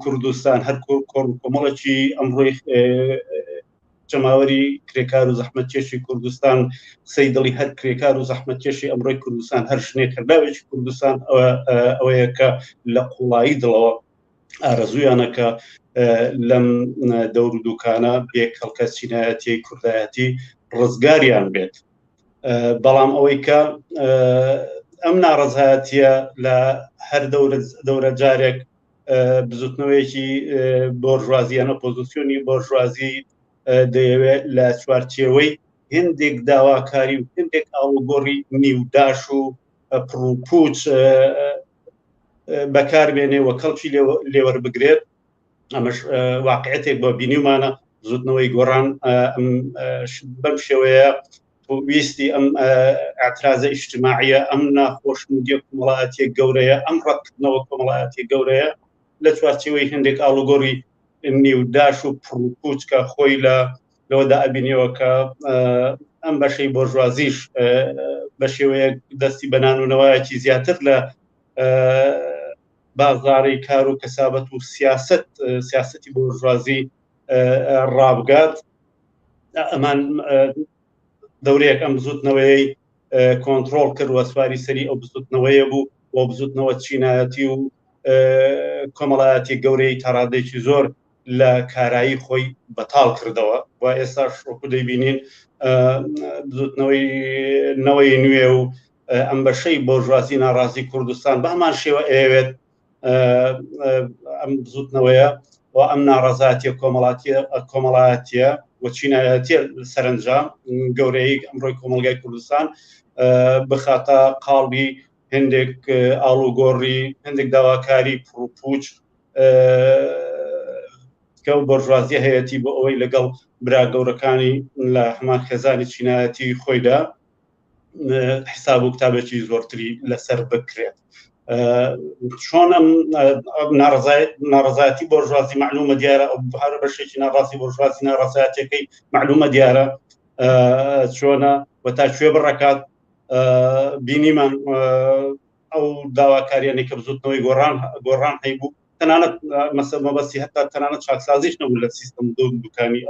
کوردستان، هەر کۆمەڵێکی ئەمڕۆی جەماوەری کرێکار و زەحمەتکێشی کوردستان، قسەی دڵی هەر کرێکار و زەحمەتکێشی ئەمڕۆی کوردستان، هەر ژنێک کرداوێکی کوردستان ئەوەیە کە لە قوڵایی دڵەوە ئارەزویانەکە لەم دەور و دووکانە بێک هەڵکە چینایەتی کوردایەتی ڕزگاریان بێت. بەڵام ئەوەی کە ئەم ناڕەزایەتیە لە هەر دەورە جارێک بزوتنەوەیەکی بۆرژوازیانە پۆزیسیۆنی بۆرژوازی دەیەوێت لە چوارچێوەی هێندێک داواکاری و هێندێک ئاڵوگۆڕی نیوداش و پڕوپوچ بەکاربێنێ وە کەڵکی لێوەربگرێت. ئەمەش واقعەتێک بۆ بینیمانە زوتنەوەی گۆڕان بەم شێوەیە ویستی ئەم ئاعترازە ئیجتیماعیە، ئەم ناخۆشنودیە کۆمەڵایەتیە گەورەیە، ئەم ڕەتکردنەوە کۆمەڵایەتی گەورەیە لە چوارچێوەی هێندێک ئاڵوگۆڕی نیوداش و پڕوپوچ کە خۆی لەوەدا ئەبینەوە کە ئەم بەشەی بۆرژوازیش بە شێوەیە دەستی بەنانونەوەیەکی زیاتر لە بازاڕی کار و کەسابەت و سیاسەتی بۆرژوازی ڕابگات. ئەمان دەورەیەک ئەم بزوتنەوەی کۆنتڕۆڵ کرد وە سواری سەری ئەو بزوتنەوەیە بوو، بۆ بزوتنەوە چینایەتی و کۆمەڵایەتی گەورەی تەڕادێکی زۆر لە کارایی خۆی بەتاڵ کردەوە و ئێستا شۆکو دەیبینین بزوتنەوەی نوێ و ئەم بەشەی بۆرژوازی ناڕازی کوردستان بە هەمان شێوە ئەوێت ئەم بزوتنەوەیە و ئەم ناڕەزایەتیە کۆمەڵایەتیە و چینایەتیە سەرنجام گەورەی ئەمڕۆی کۆمەڵگای کوردستان بخاتە قاڵبی هەندێک ئاڵوگۆڕی، هەندێک داواکاری پڕوپوچ کە بۆرژوازیە هەیەی بۆ ئەوەی لەگەڵ برا گەورەکانی لە هەمان خێزانی چینایەتی خۆیدا حساب و کتابێکی زۆرتری لەسەر بکرێت. چۆن ناڕزایەتی بۆرژوازی معلومە دیارە ئەو بەهارە بەشێکی ناڕاستی بۆرژوازی ناڕزایەتەکەی معلومە دیارە چۆنە و تا کوێ بڕکات بینیمان ئەو داواکاریانی کە بزوتنەوەی گۆڕان هەیبوو تەنانەت مەبەستی هەتا تەنانەت چاکسازیش نەبوو لە سیستم دوکانی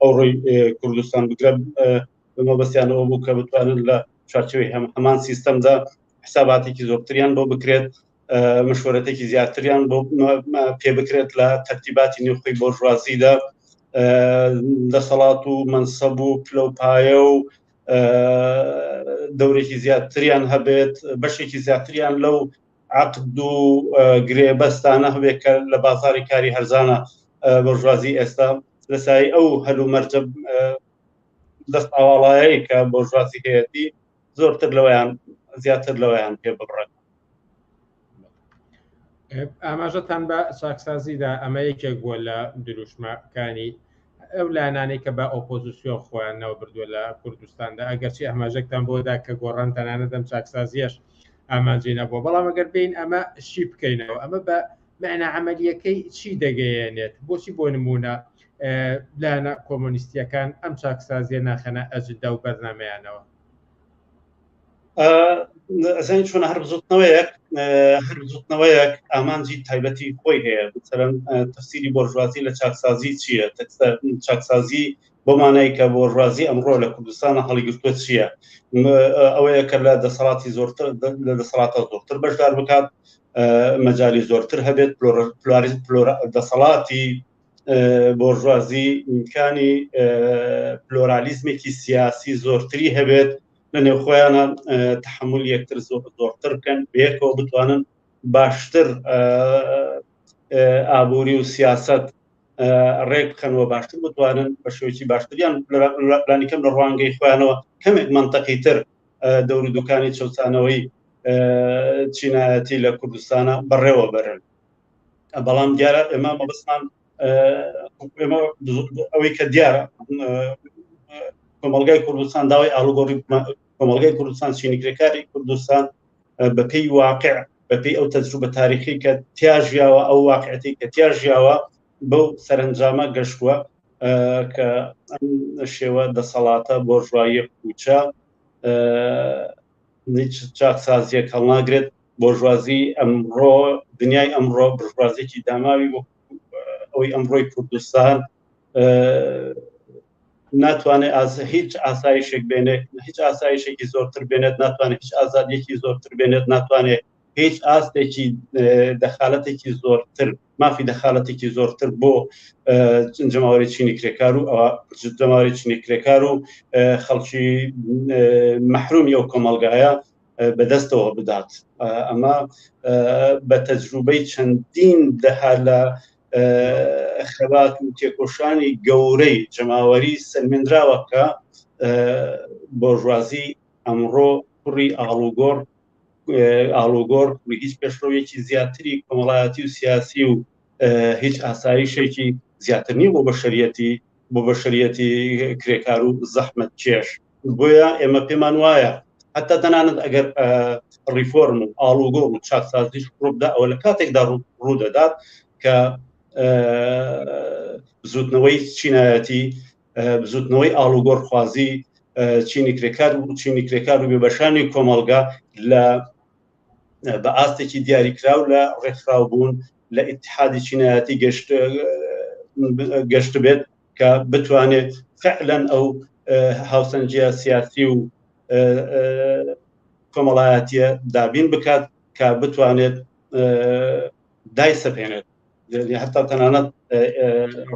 ئەوڕۆی کوردستان بگرە مەبەستیانەوە بوو کە بتوانن لە چارچەوەی هەمان سیستەمدا حساباتێکی زۆرتریان بۆ بکرێت مشورەتێکی زیاتریان بۆ پێ بکرێت لە تەرتیباتی نێوخۆی بۆرژوازیدا دەسەڵات و مەنسەب و پلەپایە و دەورێکی زیاتریان هەبێت بەشێکی زیاتریان لەو عقد و گرێبەستانە هەبێت کە لە بازاری کاری هەرزانە بۆرژوازی ئێستا لەسایی ئەو هەلومەرجە دەست ئاواڵایەی کە بۆرژوازی هەیەتی زۆرتر لەوەیان زیاتر لەوەیان پێ ببڕێت. ئاماژەتان بە چاکسازیدا ئەمە یەکێک بووە لە دروشمەکانی ئەو لایەنانەی کە بە ئۆپۆزیسیۆن خۆیانەوە بردووە لە کوردستاندا ئەگەرچی ئەماژەکتان بۆدا کە گۆڕان تەنانەت دەم چاکسازیەش ئامانجی نەبووە بەڵام ئەگەر بین ئەمە شی بکەینەوە ئەمە بە معنە عملیەکەی چی دەگەیەنێت بۆچی بۆ نمونە لایەنە کۆمۆنیستیەکان ئەم چاکسازیە ناخەنە ئەجندا و بەرنامەیانەوە ئەزانی چۆنە هەر بزوتنەوەیەک ئامانجی تایبەتی خۆی هەیە مثلەن تەفسیری بۆرژوازی لە چاکسازی چییە چاکسازی بۆ مانای کە بۆرژوازی ئەمڕۆ لە کوردستانە هەڵیگرتووە چییە ئەوەیە کە لە دەسەڵاتی زۆرتر لە دەسەڵاتە زۆرتر بەشدار بکات مەجای زۆرتر هەبێت دەسەڵاتی بۆرژوازی ئیمکانی پلۆرالیزمێکی سیاسی زۆرتری هەبێت لە نێوخۆیانە تحمل یەکتر زۆرتر بکەن بەیەکەوە بتوانن باشتر ئابووری و سیاست ڕێک بخەنەوە باشتر بتوانن بە شێوەیەکی باشتریان لانیکەم لە ڕوانگەی خۆیانەوە کەمێک منتەقی تر دەور و دوکانی چەوسانەوەی چینایەتی لە کوردستانە بەڕێوە بەرن بەڵام دیارە ئێمە مەبەستمان ئەوەی کە دیارە کۆمەلگای کوردستان داوای ئالگۆریتمە کۆمەلگای کوردستان چینیکرێکاری کوردستان بەپێی واقع بەپێی ئەو تەجروبە تاریخی کە تیاژیاوە ئەو واقعەتی کە تیاژیاوە بەو سەرنجامە گەشتووە کە ئەم شێوە دەسەڵاتە بۆرژوایی کوچە چاکسازیەک هەڵناگرێت بۆرژوازی ئەمڕۆ دنیای ئەمڕۆ بژوازێکی داماوی ئەوەی ئەمڕۆی کوردستان ناتوانێت هیچ ئاسایشێک بێنێت هیچ ئاسایشێکی زۆرتر بێنێت ناتوانێت هیچ ئازادیەکی زۆرتر بێنێت ناتوانێت هیچ ئاستێکی دەخالەتێکی زۆرتر مافی دەخالەتێکی زۆرتر بۆ جەماوەری چینی کرێکار و ئەوە جەماوەری چینی کرێکار و خەڵکی مەحرومی ئەو کۆمەلگایە بەدەستەوە بدات ئەمە بە تەجروبەی چەندین دەها لە خەبات و تێکۆشانی گەورەی جەماوەری سەرمێنراوە کە بۆرژوازی ئەمڕۆ کوڕی ئاڵوگۆڕ هیچ پێشڕەوەیەکی زیاتری کۆمەڵایەتی و سیاسی و هیچ ئاسایشێکی زیاتر نیە بۆ بەشەریەتی کرێکار و زەحمەت کێش بۆیە ئێمە پێمان وایە حتا تەنانەت ئەگەر ریفۆرم و ئاڵوگۆڕ و چاکسازیش ڕووبدا ئەوە لە کاتێکدا ڕوودەدات کە بزوتنەوەی چینایەتی بزوتنەوەی ئاڵوگۆڕ خوازی چینی کرێکار و بێبەشانی کۆمەلگا لە بە ئاستێکی دیاریکراو لە ڕێکخراوبوون لە ئیتحادی چینایەتی گەشت بێت کە بتوانێت فعلا ئەو هاوسەنجیە سیاسی و کۆمەڵایەتیە دابین بکات کە بتوانێت دایسەپێنێت حتا تەنانەت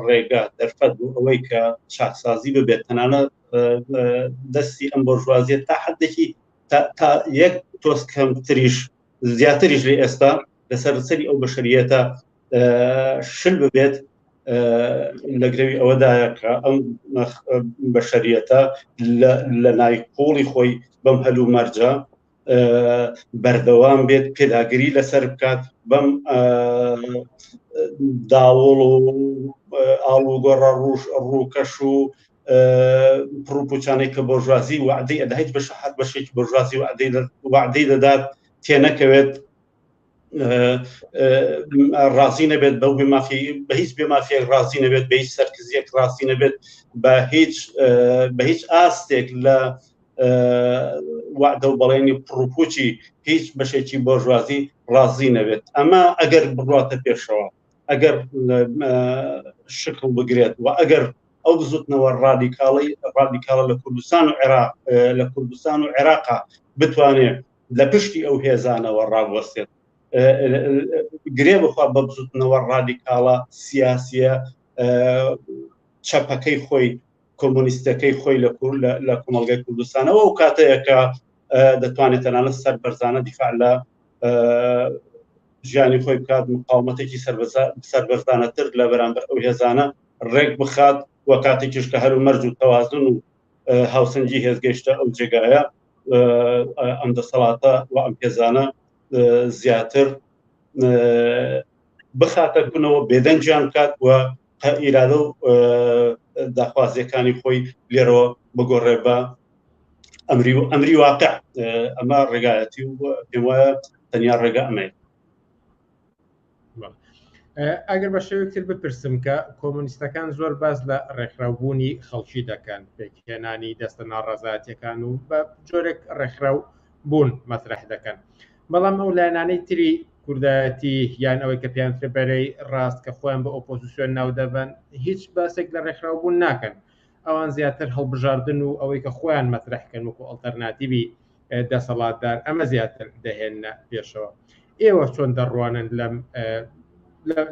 ڕێگا دەرفەت بوو ئەوەی کە چاکسازی ببێت تەنانەت دەستی ئەم بۆرژوازیە تا حدێکی تا یەک تۆست کەمتریش زیاتریش لێ ئێستا لەسەر سەری ئەو بەشەریەتە شل ببێت لە گرەوی ئەوەدایە کە ئەم بەشەریەتە لە نایقۆڵی خۆی بەم هەلوو مەرجە بەردەوام بێت پێداگیری لەسەر بکات بەم داوڵ و ئاڵوگۆڕە ڕووکەش و پڕوپوچانەی کە بۆرژوازی وعدەی ئەدەیت بەشێکی بۆرژوازی وعدەی دەدات تێنەکەوێت ڕازی نەبێت بە هیچ بێ مافیەک ڕازی نەبێت بە هیچ سەرکزیەک ڕاستی نەبێت بە هیچ ئاستێک لە وعدە و بەڵێنی پڕوپوچی هیچ بەشێکی بۆژوازی ڕازی نەبێت. ئەمە ئەگەر بڕاتە پێشەوە، ئەگەر شکل بگرێت و ئەگەر ئەو بزوتنەوە ڕادیکاڵە لە کوردستان و عێراقا بتوانێت لە پشتی ئەو هێزانەوە ڕاوەستێت، گرێ بخوا بە بزوتنەوە ڕادیکاڵە سیاسیە چەپەکەی خۆی کۆمۆنیستەکەی خۆی لە کۆمەڵگەی کوردستانەوە و کاتەیەکە دەتوانێت تەنانەت سەربەرزانە دیفاع لە ژیانی خۆی بکات، مقاومەتێکی سەربەرزانەتر لە بەرامبەر ئەو هێزانە ڕێک بخات وە کاتێکیش کە هەرو مەرج و تەوازن و هاوسەنگی هێزگەیشتە ئەو جێگایە ئەم دەسەڵاتە و ئەم هێزانە زیاتر بخاتە بوونەوە بێدەنجیان بکات و ئیرادە و داخوازیەکانی خۆی لێرەوە بگۆڕێ بە ئەمری واقع. ئەمە ڕێگایەتی و پێم وایە تەنیا ڕێگا ئەمەیە. ئەگەر بە شێوەیەکتر بپرسم کە کۆمۆنیستەکان زۆر باس لە ڕێکخراوبوونی خەڵکی دەکەن، پێکهێنانی دەستە ناڕەزایەتیەکان و بە جۆرێک ڕێکخراو بوون مەطرح دەکەن، بەڵام ئەو لایەنانەی تری کوردایەتی یان ئەوەی کە پێیانترێ بەرەی ڕاست کە خۆیان بە ئۆپۆزیسیۆن ناو دەبن هیچ باسێک لە ڕێکخراوبوون ناکەن. ئەوان زیاتر هەڵبژاردن و ئەوەی کە خۆیان مەطرحکەن وەکو ئەڵتەرناتیڤی دەسەڵاتدار ئەمە زیاتر دەهێنە پێشەوە. ئێوە چۆن دەڕوانن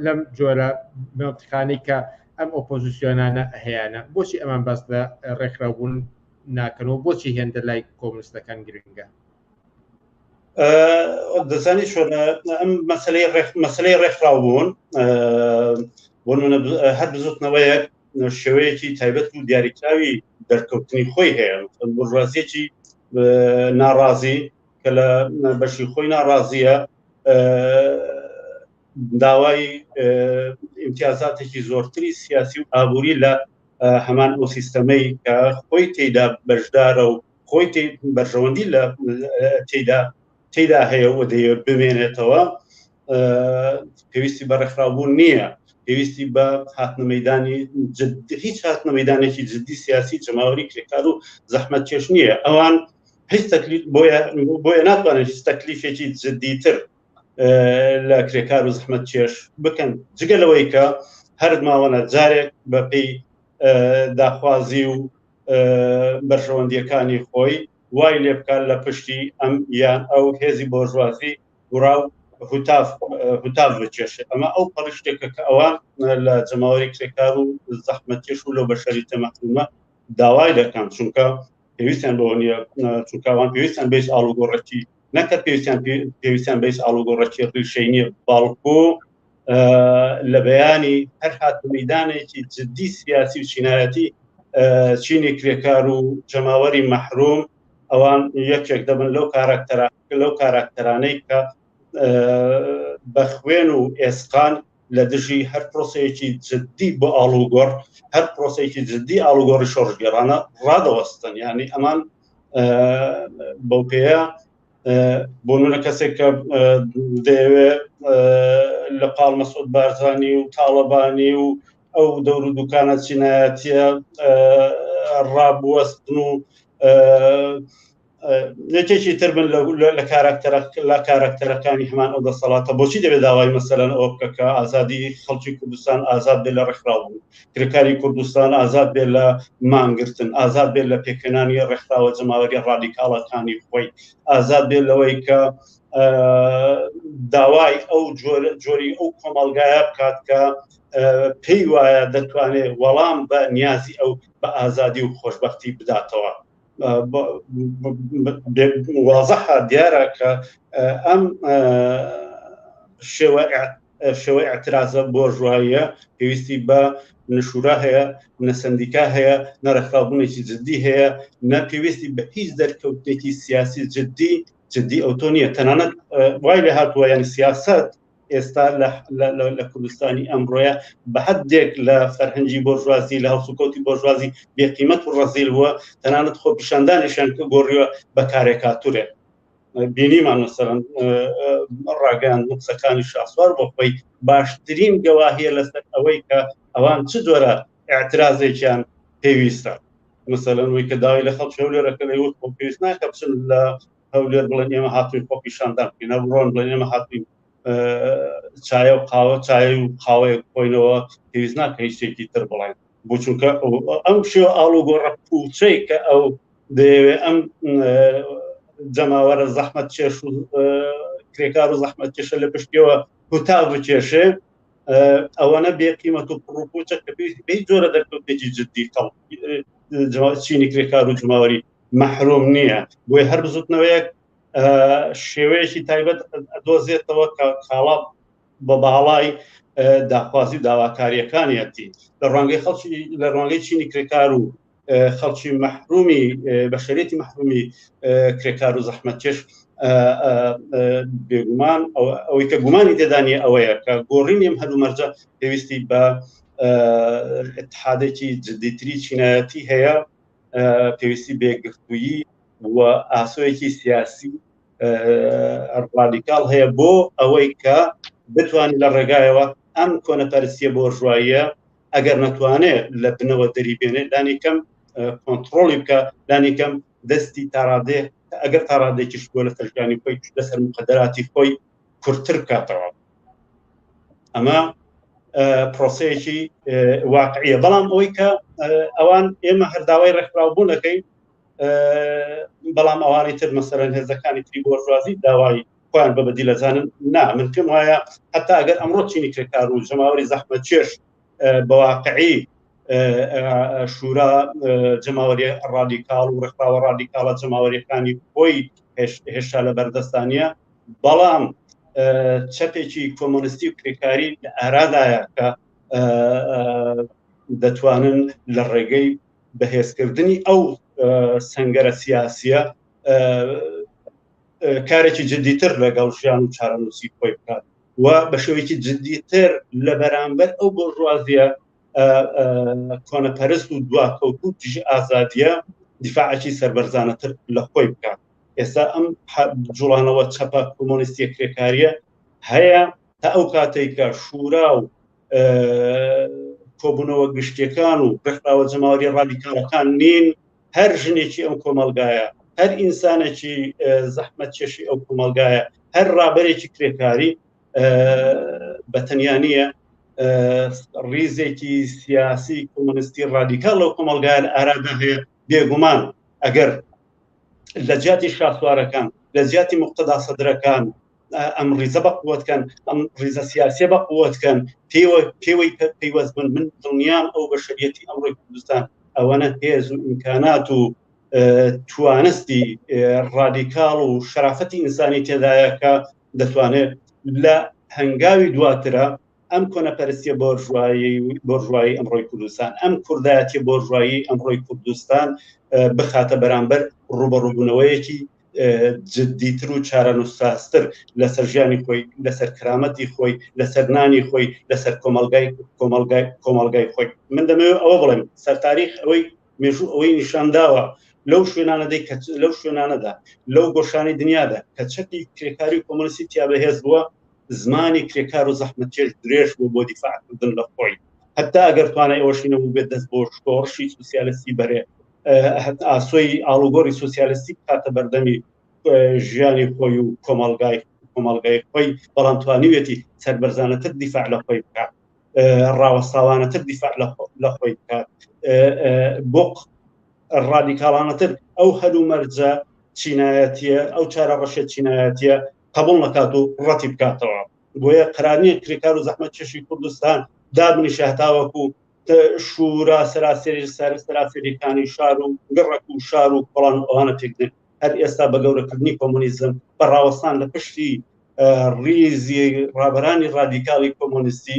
لەم جۆرە منتیقانی کە ئەم ئۆپۆزیسیۆنانە هەیەە؟ بۆچی ئەمان باس لە ڕێکخراوبوون ناکەنەوە؟ بۆچی هێندە لای کۆمونیستەکان گرنگە؟ دەزانی شۆنە ئەم مەسلەی ڕێکخراوبوون بۆ هەر بزوتنەوەیەک شێوەیەکی تایبەت و دیاریکراوی دەرکەوتنی خۆی هەیە. بورژوازیەکی ناڕازی کە لە بەشی خۆی ناڕازیە داوای ئیمتیازاتێکی زۆرتری سیاسی و ئابووری لە هەمان ئەو سیستەمەی کە خۆی تێیدا بەشدارە و خۆی بەرژەوەندی لە تێیدا هەیە و دەیەوێت بمێنێتەوە، پێویستی بە ڕێکخراوبوون نییە، پێویستی بە هاتنەمەیدانی هیچ هاتنەمەیدانێکی جددی سیاسی جەماوەری کرێکار و زەحمەتکێش نییە. ئەوان هیچ تەکلیف بۆیە ناتوانێت هیچ تەکلیفێکی جددیتر لە کرێکار و زەحمەتکێش بکەن جگەلەوەی کە هەر ماوەنە جارێک بە پێی داخوازی و بەرژەوەندیەکانی خۆی وای لێ بکات لە پشتی ئەم یان ئەو هێزی بۆژوازی وراو هوتاف بچێشێت. ئەمە ئەو پەڕشتێکە کە ئەوان لە جەماوەری کرێکار و زەحمەتکێش و لەو بەشەری تەمەحرومە داوای دەکەن، چونکە پێویستیان بەوە نییە، چونکە ئەوان پێویستیان بەیس ئاڵوگۆڕەتی نەکە پێویستیان بەیس ئاڵوگۆڕەتی ڕیشەی نییە، باڵکۆ لە بەیانی هەر هاتنەمەیدانێکی جددی سیاسی و چینایەتی چینی کرێکار و جەماوەری مەحروم ئەوان یەکێک دەبن لەو کاراکتەرانەی کە بە خوێن و ئێسقان لە دژی هەر پرۆسەیەکی جددی بۆ ئاڵوگۆڕ، هەر پرۆسەیەکی جددی ئاڵوگۆڕی شۆڕژگێڕانە ڕادەوەستن. یعنی ئەمان بەو پێەیە بۆ نمونە کەسێک کە دەیەوێت لە پاڵ مەسعود بارزانی و تاڵەبانی و ئەو دەور و دوکانە چینایەتیە ڕابوەستن و نێتێکی تر بن لە کاراکتەرەکانی هەمان ئەو دەسەڵاتە. بۆچی دەبێت داوای مەسەلەن ئەوە بکە کە ئازادی خەڵکی کوردستان ئازاد بێت لە ڕێکخراوبوون، کرێکاری کوردستان ئازاد بێت لە مانگرتن، ئازاد بێت لە پێکهێنانی ڕێکخراوە جەماوەری ڕادیکاڵەکانی خۆی، ئازاد بێت لەوەی کە داوای ئەو جۆری ئەو کۆمەڵگایە بکات کە پێی وایە دەتوانێت وەڵام بە نیازی ئەو بە ئازادی و خۆشبەختی بداتەوە. واضحە دیارە کە ئەم شێوە اعتراضە بۆژواییە پێویستی بە نشورە هەیە، نە سندیکا هەیە، نە ڕێکخراوبوونێکی جددی هەیە، نە پێویستی بە هیچ دەرکەوتێکی سیاسی جددی ئەوتۆ نییە. تەنانەت وای لێ هاتووە یانی سیاست ئێستا لە کوردستانی ئەمڕۆیە بە حدێک لە فەرهەنگی بۆژوازی لە هەڵسوکەوتی بۆژوازی بێقیمەت و ڕەزیل بووە، تەنانەت خۆ پیشاندانیشان گۆڕیوە بە کارێکاتورێ. بینیمان مەسەڵەن ڕاگەیان قسەکانی شاسوار بۆ خۆی باشترین گەواهیە لەسەر ئەوەی کە ئەوان چ جۆرە اعترازێکیان پێویستە مەسەڵەن وی کە داوای لە خەڵک هەولێرەکە لەیوت بۆ پێویست ناکە بچن لە هەولێر بڵێن ئێمە هاتووین خۆپی شاندان بکەین بڕۆن بڵێن ئێمە هاتووین چایە و قاوە چای و قاوەیەک بخۆینەوە پێویست ناکە هیچ شتێکی تر بڵێن بۆ چونکە ئەم شێوە ئاڵوگۆڕە پوچەی کە ئەو دەیەوێ ئەم جەماوەرە زەحمەت چێش و کرێکار و زەحمەت کێشە لە پشتیەوە کوتا بکێشێ ئەوەنە بێقیمەت و پڕوپوچە کە بێ جۆرە دەرکەوتێکی جددی چینی کرێکار و جماوەری مەحروم نییە بۆی هەر بزوتنەوەیەک شێوەیەکی تایبەت دۆزێتەوە کە خاڵات بە باڵای داخوازی و داواکاریەکانیەتی لە ڕوانگەی خەڵکی لە ڕوانگەی چینی کرێکار و خەڵکی مەحرومی بەشەرێتی مەحرومی کرێکار و زەحمەتکێش بێگومان ئەوەی کە گومانی تێدانیە ئەوەیە کە گۆڕینی ئەم هەلومەرجە پێویستی بە اتحادێکی جددیتری چینایەتی هەیە پێویستی بێگفتویی و ئاسۆیەکی سیاسی ڕادیکاڵ هەیە بۆ ئەوەی کە بتوانین لە ڕێگایەوە ئەم کۆنەپەرستیە بۆرژواییە ئەگەر نەتوانێت لە بنەوە دەریبێنێت دانی کەم کۆنتڕۆلی بکە دانی کەم دەستی تاڕادێ ئەگەر تاڕادێکیش بۆ لە تەژگانی خۆی لەسەر مقدراتی خۆی کورتتر بکاتەوە ئەمە پرۆسەیەکی واقعیە بەڵام ئەوەی کە ئەوان ئێمە هەرداوای ڕێکخراوبوونەکەی بەڵام ئەوانی تر مەسەرەن هێزەکانی تری بۆرژوازی داوای خۆیان بەبەدی لەزانن نا من پێم وایە حتا ئەگەر ئەمڕۆ چینی کرێکار و ژەماوەری زەحمەتکێش بەواقعی شورا جەماوەری ڕادیکاڵ و ڕێکخراوە ڕادیکاڵە جەماوەریەکانی خۆی هێشتا لە بەردەستانیە بەڵام چەپێکی کۆمۆنیستی و کرێکاری لە ئارادایە کە دەتوانن لە ڕێگەی بەهێزکردنی ئەو سەنگەرە سیاسیە کارێکی جددیتر لەگەڵ ژیان و چارەنووسی خۆی بکات و بە شێوەیەکی جددیتر لە بەرامبەر ئەو بۆرژوازیە کۆنەپەرست و دواکەوت و دژی ئازادیە دیفاعێکی سەربەرزانەتر لە خۆی بکات ئێستا ئەم جوڵانەوە چەپە کۆمۆنیستیە کرێکاریە هەیە تا ئەو کاتێک کە شورا و کۆبوونەوە گشتیەکان و ڕێکخراوە جەماوەری ڕادیکاڵەکان نین هەر ژنێکی ئەم کۆمەلگایە هەر ئینسانێکی زەحمەتکێشی ئەو کۆمەلگایە هەر ڕابەرێکی کرێکاری بەتەنیانیە ڕیزێکی سیاسی کۆمۆنیستی ڕادیکاڵ لەو کۆمەلگایە لە ئارادا هەیە بێگومان ئەگەر لە جیاتی شاسوارەکان لە جیاتی مقتەدا سەدرەکان ئەم ڕیزە بە قووەتکەن ئەم ڕیزە سیاسیە بە قووەتکەن پێوەی پەیوەست بن من دڵنیام ئەو بەشەریەتی ئەمڕۆی کوردستان ئەوەنە هێز و ئیمکانات و توانستی ڕادیکاڵ و شرافەتی ئینسانی تێدایە کە دەتوانێت لە هەنگاوی دواترە ئەم کۆنەپەرستیە بۆرژوایی ئەمڕۆی کوردستان ئەم کوردایەتی بۆرژوایی ئەمڕۆی کوردستان بخاتە بەرامبەر ڕوبەڕووبوونەوەیەکی جددیتر و چارەنووساستر لەسەر ژیانی خۆی لەسەر کرامەتی خۆی لەسەر نانی خۆی لەسەر کۆمەلگای خۆی من دەمەوێت ئەوە بڵێم سەر تاریخ ئەوەی مێژوو ئەوەی نیشانداوە لەو شوێنانەدەی لەو شوێنانەدا لەو گۆشانی دنیادا کە چەپی کرێکاری و کۆمۆنیستی تیا بەهێز بووە زمانی کرێکار و زەحمەتکێش درێژ بوو بۆ دیفاعکردن لە خۆی هەتا ئەگەر توانای ئەوەشی نەبوو بێت دەست بۆ شۆڕشی سوسیالستی بەرێ ئاسۆی ئاڵوگۆڕی سوسیالستی کاتە بەردەمی ژیانی خۆی و کۆمەلگای خۆی بەڵام توانیوێتی سەربەرزانەتر دیفاع لە خۆی بکات ڕاوەستاوانەتر دیفاع لە خۆی بکات بۆ ڕادیکاڵانەتر ئەو هەلومەرجە چینایەتیە ئەو چارە ڕەشێت چینایەتیە قبول نکات و ڕەتی بکاتەوە بۆیە قرانیە کرێکار و زەحمەتکێشی کوردستان دابنیشە هەتاوەکو شورا سەراسەریەکانی شار و گڕک و شار و کۆڵان ئەوانە تێکدن هەر ئێستا بە گەورەکردنی کۆمۆنیزم بە ڕاوەستان لە پشتی ڕیزی ڕابەرانی ڕادیکاڵی کۆمۆنیستی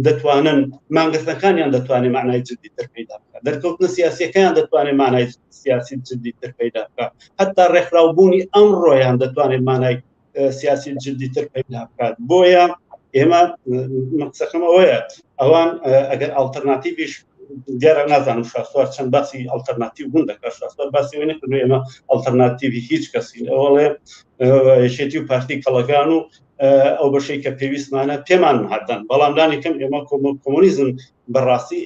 دەتوانن مانگرتنەکانیان دەتوانێت معنای جددیتر پەیدا بکات دەرکەوتنە سیاسیەکەیان دەتوانێت معنای سیاسی جددیتر پەیدا بکات هەتا ڕێکخراوبوونی ئەمڕۆیان دەتوانێت معنای سیاسی جددیتر پەیدا بکات بۆیە ئێمە مقصەکەم ئەوەیە ئەوان ئەگەر ئالتەرناتیڤیش دیارە نازانم شاسوار چەند باسی ئەڵتەرناتیو بوون دەکات شاسوار باسی ئەوەی نەکردو ئێمە ئەڵتەرناتیوی هیچ کەسی ئەوڵێ یەکێتی و پارتی کەڵەکان و ئەو بەشەی کە پێویستمانە پێمان هاتن بەڵام لانی کەم ئێمە کۆمۆنیزم بەڕاستی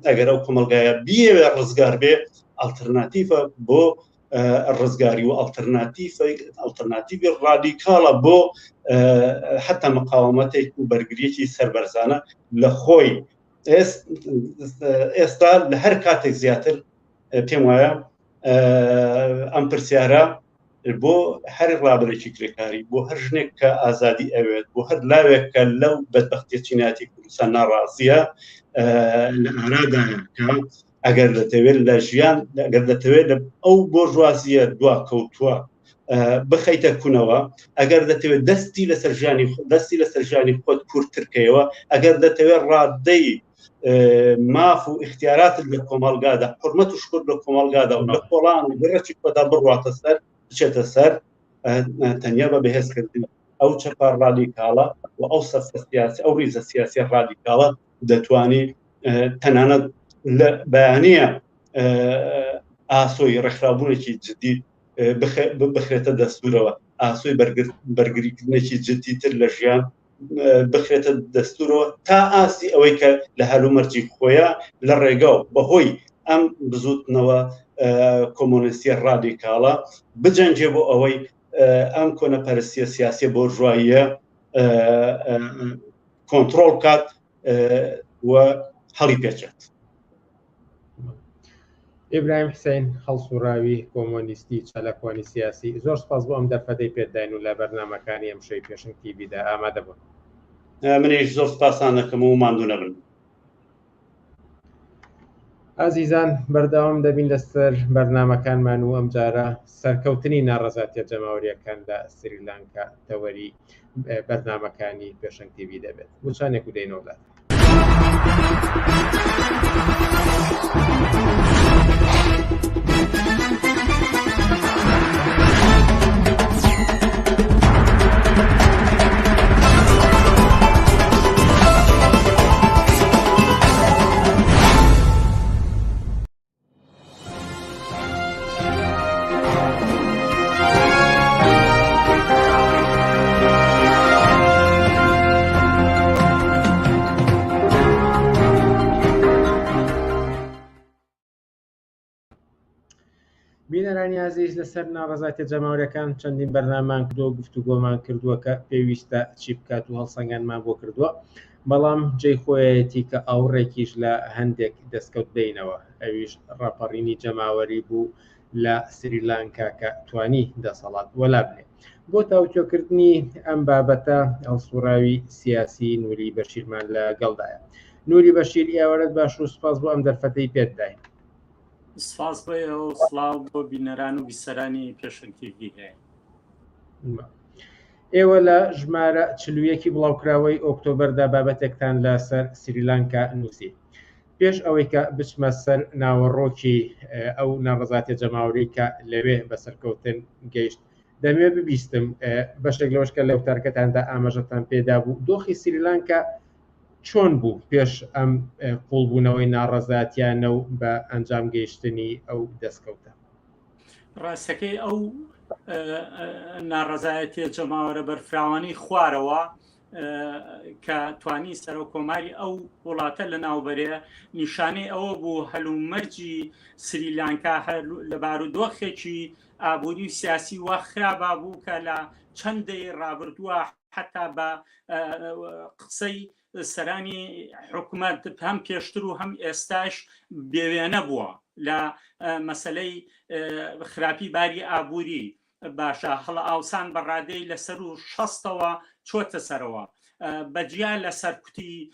ئەگەر ئەو کۆمەلگایە بیەوێ ڕزگار بێ ئەڵتەرناتیڤە بۆ ڕزگاری و ئەڵتەرناتیڤی ڕادیکاڵە بۆ حتا مقاومەتێک و بەرگریەکی سەربەرزانە لە خۆی ئێستا لە هەر کاتێک زیاتر پێم وایە ئەم پرسیارە بۆ هەر ڕابرێکی کرێکاری بۆ هەر ژنێک کە ئازادی ئەوێت بۆ هەر لاوێک کە لەو بەدبەختیە چیناتی کوردستان ناڕازیە لە ئارادایە کە ئەگەر دەتەوێت لە ژیان ئەگەر دەتەوێت ئەو بۆژوازیە دوا کەوتووە بخەیتە کوونەوە ئەگەر دەتەوێت دەستی لەسەر ژیانی خۆت کورتترکەوە ئەگەر دەتەوێت ڕادەی ماف و اختیاراتت لە کۆمەڵگادا حرمەت و شکر لە کۆمەڵگادا و لە کۆڵان و بڕێکی خۆدا بڕواتە سەر بچێتە سەر تەنیا بە بەهێزکردن ئەو چەپە ڕادیکاڵە و ئەو سەفە سیاسی ئەو ریزە سیاسی ڕادیکاڵە دەتوانێت تەنانەت لە بەیانەیە ئاسۆی ڕێکخراوبوونێکی جدی بخرێتە دەستورەوە ئاسۆی بەرگریکردنێکی جدیتر لە ژیان بخرێتە دەستورەوە تا ئاسی ئەوەی کە لە هەلومەرجی خۆیە لە ڕێگاو بەهۆی ئەم بزوتنەوە کۆمۆنیستی ڕادیکاڵە بجەنجێ بۆ ئەوەی ئەم کۆنەپەرستیە سیاسی بۆرژواییە کۆنتڕۆڵ کات و هەڵی پێچێت. ئیبراهیم حسین هەڵسوڕاوی کۆمۆنیستی چالاکوانی سیاسی زۆر سپاس بۆ ئەم دەرفەتەی پێداین و لە بەرنامەکانی ئەم شەوی پێشنگ تیڤیدا ئامادە بوون. منیش زۆر سپاسان دەکەم و ماندوو نەبن. ئازیزان بەردەوام دەبین لەسەر بەرنامەکانمان و ئەم جارە سەرکەوتنی ناڕەزاتیە جەماوریەکان لە سریلانکا تەوەری بەرنامەکانی پێشنگ تیڤی دەبێت. وچانێک و دەینەوە وڵات. بینەرانی عزیز لەسەر ناڕەزاتیە جەماوریەکان چەندین بەرنامان کردووە و گفتوگۆمان کردووە کە پێویستە چی بکات و هەڵسەنگانمان بۆ کردووە بەڵام جێی خۆیەتی کە ئاوڕێکیش لە هەندێک دەستکەوت دێنەوە ئەویش ڕاپەڕینی جەماوەری بوو لە سریلانکا کە توانی دەسەڵات وەلا بنێ. بۆ تاوتۆکردنی ئەم بابەتە هەڵسوڕاوی سیاسی نووری بەشیرمان لە گەڵدایە. نووری بەشیر ئێوەرەت باش و سپاس بۆ ئەم دەرفەتەی پێداین. سپاس بۆ ئێوە و سڵاو بۆ بینەران و بیسەرانی پێشنگ تیڤی هەیە. ئێوە لە ژمارە 41 بڵاوکراوەی ئۆکتۆبەردا بابەتێکتان لەسەر سریلانکا نووسی. پێش ئەوەی کە بچمە سەر ناوەڕۆکی ئەو ناڕەزاتیە جەماوری کە لەوێ بەسەرکەوتن گەیشت دەمەوێت ببیستم بەشێک لەوەشکە لە وتارکەتاندا ئاماژەتان پێدا بوو دۆخی سریلانکا چۆن بوو پێش ئەم قوڵبوونەوەی ناڕەزاتیانە و بە ئەنجام گەیشتنی ئەو دەستکەوتە. ڕاستەکەی ئەو ناڕەزایەتیە جەماوەرە بەرفراوانی خوارەوە کە توانی سەرۆ کۆماری ئەو وڵاتە لە ناوبەرەیە نیشانەی ئەوە بوو هەلومەرجی سریلانکا لە بارودۆخێکی ئابووری و سیاسی وە خرابا بوو کە لە چەندەی ڕابردووە حتا بە قسەی سەرانی حکوومەت هەم پێشتر و هەم ئێستاش بێوێنە بووە لە مەسەلەی خراپی باری ئابووری باشە هەڵە ئاوسان بەڕادەی لەسەر و شەستەوە چۆتە سەرەوە بەجیا لە سەرکوتی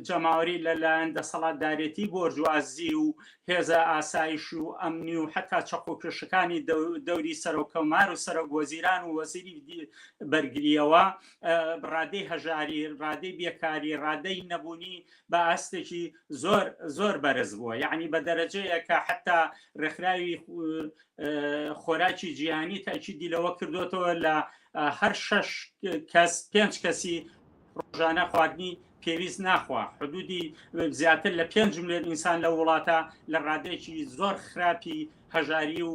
جەماوەری لەلایەن دەسەڵاتدارێتی بۆرژوازی و هێزە ئاسایش و ئەمنی و حتا چەقۆکێشەکانی دەوری سەرۆکەومار و سەرۆکوەزیران و وەزیری بەرگریەوە ڕادەی هەژاری ڕادەی بێکاری ڕادەی نەبوونی بە ئاستێکی زۆر بەرز بووە یعنی بە دەرەجەیە کە حتا ڕێکخراوی خۆراکی جیهانی تاکیدی لەوە کردوێتەوە لە هەر 6 کەس 5 کەسی ڕۆژانە خواردنی پێویست ناخوا حدودی زیاتر لە 5 ملیۆن ئینسان لە وڵاتە لە ڕادێکی زۆر خراپی هەژاری و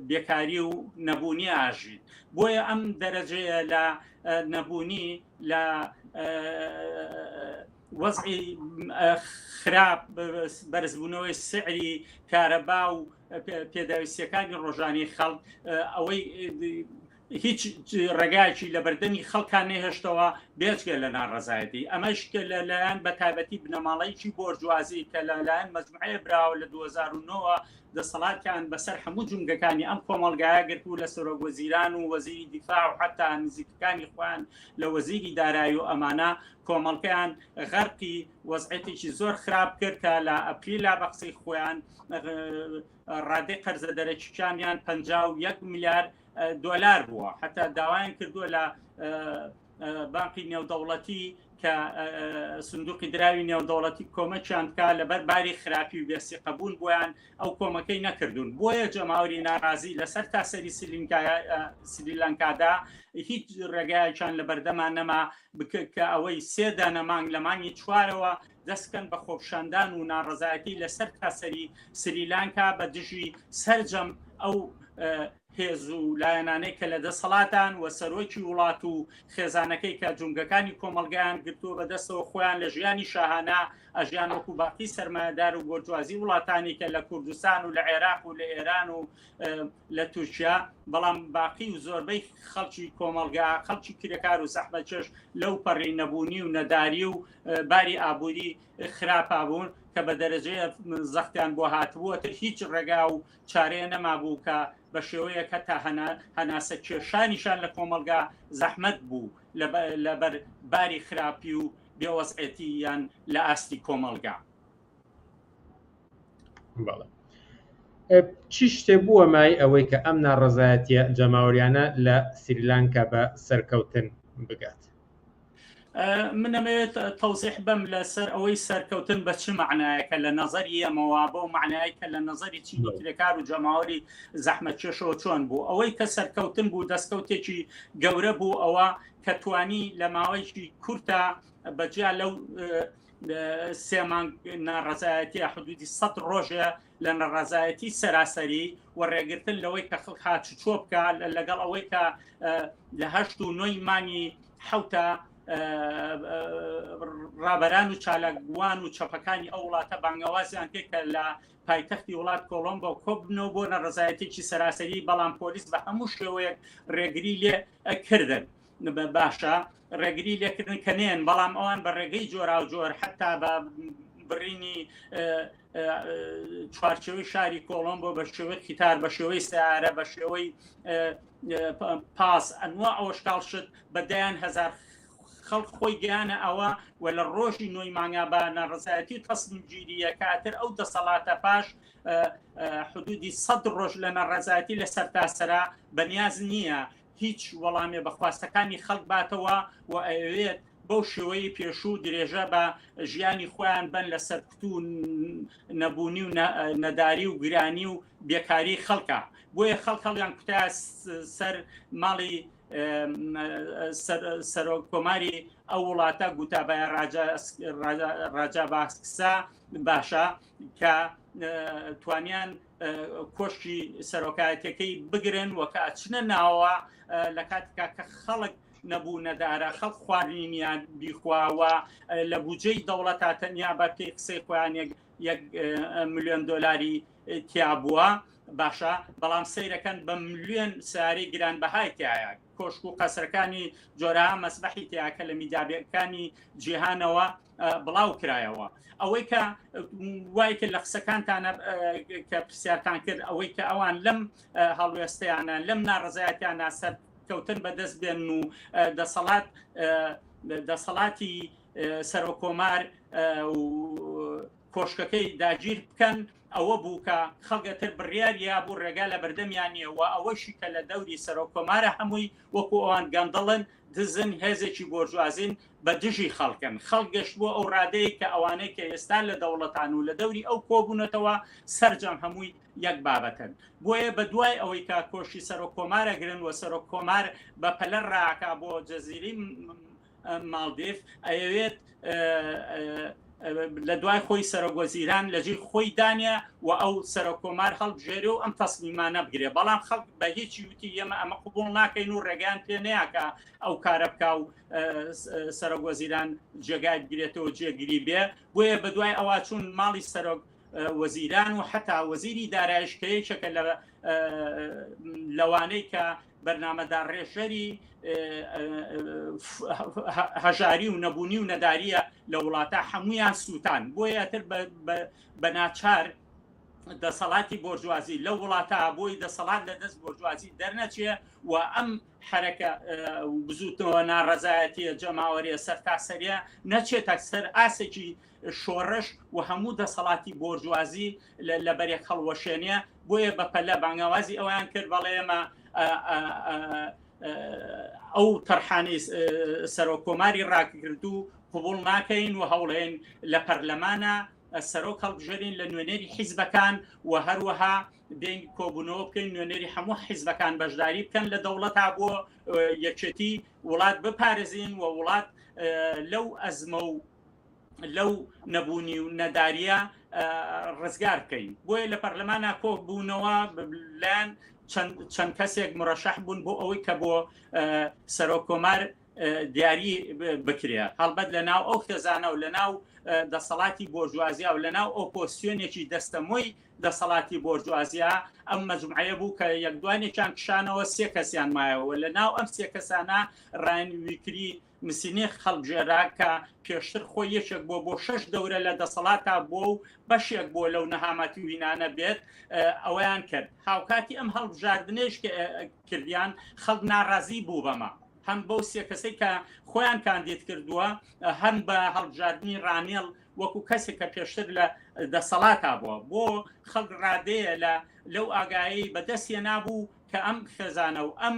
بێکاری و نەبوونی ئاژید بۆیە ئەم دەرەجەیە لە نەبوونی لە وەزعی خراپ بەرزبوونەوەی سعری کارەبا و پێداویستیەکانی ڕۆژانی خەڵک ئەوەی هیچ ڕێگایکی لە بەردەمی خەڵکان نێهێشتەوە بێجگە لە ناڕەزایەتی ئەمەش لەلایەن بە تایبەتی بنەماڵەیەکی بۆرجوازی کە لەلایەن مەجموعەیە براوە لە 2009 دەسەڵاتیان بەسەر هەموو جونگەکانی ئەم کۆمەڵگایە گرت و لە سەرۆکوەزیران و وەزیری دیفاع و حتا نزیکەکانی خۆیان لە وەزیری دارایی و ئەمانە کۆمەڵگەیان غەرقی وەزعەتێکی زۆر خراپ کرد کە لە ئەپریلا بە قسەی خۆیان ڕادەی قەرزە دەرەکییان 51 میلیارد دۆلار بووە حتا داوایان کردووە لە بانقی نێودەوڵەتی کە سندوقی دراوی نێودەوڵەتی کۆمەکیان بکە لەبەر باری خراپی و بێسیقەبوون بۆیان ئەو کۆمەکەی نەکردوون بۆیە جەماوەری ناڕازی لەسەر تاسەری سریلانکادا هیچ ڕێگایەکیان لە بەردەمان نەما کە ئەوەی 3 دانە مانگ لە مانگی 4ەوە دەستکەن بە خۆپشاندان و ناڕەزایەتی لەسەر تاسەری سریلانکا بە دژی سەرجەم ئەو هێز و لایەنانەی کە لە دەسەڵاتان و سەرۆکی وڵات و خێزانەکەی کە جونگەکانی کۆمەڵگەیان گرتووە بەدەستەوە خۆیان لە ژیانی شاهانە ئەژیان وەکو باقی سەرمایەدار و گۆرجوازی وڵاتانی کە لە کوردستان و لە عێراق و لە ئێران و لە تورکیا بەڵام باقی و زۆربەی خەڵکی کۆمەڵگا خەڵکی کرێکار و زەحمەتکێش لەو پەڕی نەبوونی و نەداری و باری ئابووری خراپا بوون کە بە دەرەجەیە زەختیان بۆ هاتبووە هیچ ڕێگا و چارەیە نەمابوو کە بە شێوەیە کە تا هەناسە کێشانیشان لە کۆمەڵگا زەحمەت بوو لەبەر باری خراپی و بێوەزعەتی یان لە ئاستی کۆمەڵگا. چی شتێ بووە مای ئەوەی کە ئەم ناڕەزایەتیە جەماوەریانە لە سریلانکا بە سەرکەوتن بگات؟ منەمەوێت تەوزیح بەم لەسەر ئەوەی سەرکەوتن بە چ معنایەکە لە نەزەری ئەمەوە بەو معنایەکە لە نەزەری چینی کرێکار و جەماوەری زەحمەتکێشەوە چۆن بوو ئەوەی کە سەرکەوتن بوو دەستکەوتێکی گەورە بوو ئەوە کە توانی لە ماوەیەکی کورتە بەجیا لەو سێمانگ ناڕەزایەتی حدودی 100 ڕۆژە لە نەڕەزایەتی سەراسەری و ڕێگرتن لەوەی کە خەڵک هاچوچۆ بکە لەگەڵ ئەوەی کە لە 8 و 9 مانگی حوتە ڕابەران و چالاکوان و چەپەکانی ئەو وڵاتە بانگەوازیان کرد کە لە پایتەختی وڵات کۆڵۆمبۆ کۆبنەوە بۆ نەڕەزایەتێکی سەراسەری بەڵام پۆلیس بە هەموو شێوەیەک ڕێگری لێ کردن باشە ڕێگری لێکردن کە نێن بەڵام ئەوان بە ڕێگەی جۆرا و جۆر حتا بە بڕینی چوارچەوەی شاری کۆڵۆمبۆ بە شێوەی خیتار بە شێوەی سیارە بە شێوەی پاس ئەنواع ئەوەشکاڵ شت بەدایان هەزار خەڵک خۆی گیانە ئەوە و لە ڕۆژی نۆی مانگا بە نەڕەزایەتی تەسمیمگیریە کاتر ئەو دەسەڵاتە پاش حدودی 100 ڕۆژ لە نەڕەزایەتی لە سەرتاسەرا بەنیاز نییە هیچ وەڵامێ بەخواستەکانی خەڵک باتەوە و ئەوێت بەو شێوەی پێشوو درێژە بە ژیانی خۆیان بن لە سەرکوت و نەبوونی و نەداری و گرانی و بێکاری خەڵکە بۆیە خەڵک هەڵیان کوتای سەر ماڵی سەرۆکۆماری ئەو وڵاتە گوتابایە ڕاجا باسکسا باشە کە توانیان کۆشتی سەرۆکایەتەکەی بگرن وە کە ئەچنە ناوە لە کاتێکا کە خەڵک نەبوو نەدارە خەڵک خواردنیان بیخواوە لە بودجەی دەوڵەتە تەنیا بە پێی قسەی خۆیان 1 ملیۆن دۆلاری تیا بووە باشە بەڵام سەیرەکەن بە ملیۆن ساری گرانبەهای تایە کۆشک و قەسرەکانی جۆرەها مەسبەحی تیاکە لە میدیاکانی جیهانەوە بڵاو کرایەوە ئەوەی کە وای کە لە قسەکانتانە کە پرسیارتان کرد ئەوەی کە ئەوان لەم هەڵوێستەیانە لەم ناڕەزایەتیانە سەر کەوتن بەدەست بێن و دەسەڵاتی سەرۆکۆمار و کۆشکەکەی داگیر بکەن ئەوە بوو کە خەڵگەتر بڕیاریا بوو ڕێگا لە بەردەمیانیەوە ئەوەشی کە لە دەوری سەرۆکۆمارە هەمووی وەکو ئەوان گەندەڵن دزن هێزێکی بۆرژوازین بە دژی خەڵکن خەڵک گەشت بووە ئەو ڕادەیە کە ئەوانەی کە ئێستا لە دەوڵەتان و لە دەوری ئەو کۆبوونەتەوە سەرجەم هەمووی یەک بابەتن بۆیە بە دوای ئەوەی کە کۆشی سەرۆکۆمارە گرن و سەرۆکۆمار بە پەلە ڕاکا بۆ جەزیری مالدیف ئەوێت لە دوای خۆی سەرۆکوەزیران لەجێ خۆی دانیە و ئەو سەرۆکۆمار هەڵبژێرێ و ئەم تەسلیمانە بگرێ بەڵام خەڵک بە هیچی وتی ئێمە ئەمە قبوڵ ناکەین و ڕێگەیان پێ نەیەکە ئەو کارە بکا و سەرۆکوەزیران جێگای بگرێتەوە جێگیری بێ بۆیە بە دوای ئەوە چوون ماڵی سەرۆک وەزیران و حتا وەزیری دارایشکەیەکە لەوانەی کە بەرنامەدار ڕێژەری هەژاری و نەبوونی و نەداریە لە وڵاتە هەمویان سووتان بۆیە تر بە ناچار دەسەڵاتی بۆرژوازی لەو وڵاتە بۆی دەسەڵات لە دەست بۆرژوازی دەرنەچێ و ئەم حرەکە بزوتەوە ناڕەزایەتیە جەماوەریە سەرتاسەریە نەچێتە سەر ئاسێکی شۆڕش و هەموو دەسەڵاتی بۆرژوازی لە بەرێک هەڵوەشێنێ بۆیە بەپەلە بانگەوازی ئەویان کرد بەڵێ ئێمە ئەو تەرحانی سەرۆکۆماری ڕاکردو قبوڵ ناکەین و هەوڵێن لە پەرلەمانە سەرۆک هەڵبژێرین لە نوێنەری حیزبەکان و هەروەها دێنگ کۆبوونەوە بکەین نوێنەری هەموو حیزبەکان بەشداری بکەن لە دەوڵەتا بۆ یەکێتی وڵات بپارێزین و وڵات لەو ئەزمە و لەو نەبوونی و نەداریە ڕزگار بکەین بۆیە لە پەرلەمانە کۆبوونەوە لایەن چەند کەسێک مڕەشەح بوون بۆ ئەوەی کە بۆ سەرۆکۆمار دیاری بکرێ هەڵبەت لە ناو ئەو خێزانە و لە ناو دەسەڵاتی بۆرژوازیە و لە ناو ئۆپۆسیۆنێکی دەستەمۆی دەسەڵاتی بۆرژوازیە ئەم مەجموعەیە بوو کە یەکدوانێکیان کشانەوە 3 کەسیان مایەوە لە ناو ئەم 3 کەسانە ڕایانویکری مسینێ خەڵبژێرا کە پێشتر خۆی یەکێک بۆ 6 دەورە لە دەسەڵاتە بۆ و بەشێک بۆ لەو نەهامەتی وینانە بێت ئەویان کرد هاوکاتی ئەم هەڵبژاردنێش کردیان خەڵک ناڕازی بوو بەمە هەم بەو 3 کەسەی کە خۆیان کاندید کردووە هەم بە هەڵبژاردننی ڕانێڵ وەکو کەسێک کە پێشتر لە دەسەڵاتا بووە بۆ خەڵک ڕادەیە لەو ئاگایی بەدەستیە نابوو کە ئەم خێزانە و ئەم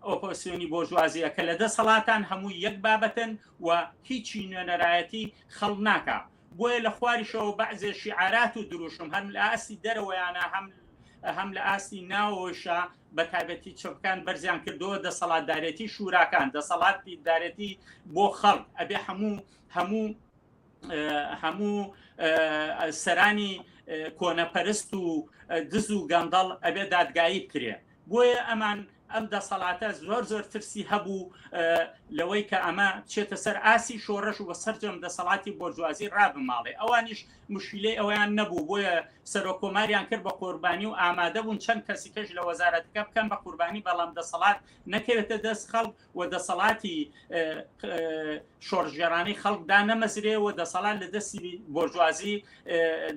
ئۆپۆسیۆنی بۆرژوازیە کە لە دەسەڵاتان هەمووی یەک بابەتن و هیچی نوێنەرایەتی خەڵ ناکە بۆیە لە خواریشەوە بەعزێ شیعارات و دروشم هەم لە ئاسی دەرەوەیانە هەم لە ئاسی ناوەشە بە تایبەتی چەپکان بەرزیان کردەوە دەسەڵاتدارێتی شوراکان دەسەڵاتی دارێتی بۆ خەڵک ئەبێ هەموو سەرانی کۆنەپەرست و دز و گەندەڵ ئەبێ دادگایی بکرێ بۆیە ئەمان ئەم دەسەڵاتە زۆر ترسی هەبوو لەوەی کە ئەمە چێتە سەر ئاسی شۆڕش و سەرجەم دەسەڵاتی بۆرژوازی ڕابماڵێ ئەوانیش مشکلەی ئەویان نەبوو بۆیە سەرۆکۆماریان کرد بە قوربانی و ئامادە بوون چەند کەسیکەش لە وەزارەتەکە بکەن بە قوربانی بەڵام دەسەڵات نەکەوێتە دەست خەڵک و دەسەڵاتی شۆڕژێرانی خەڵکدا نەمەزرێ و دەسەڵات لە دەستی بۆرژوازی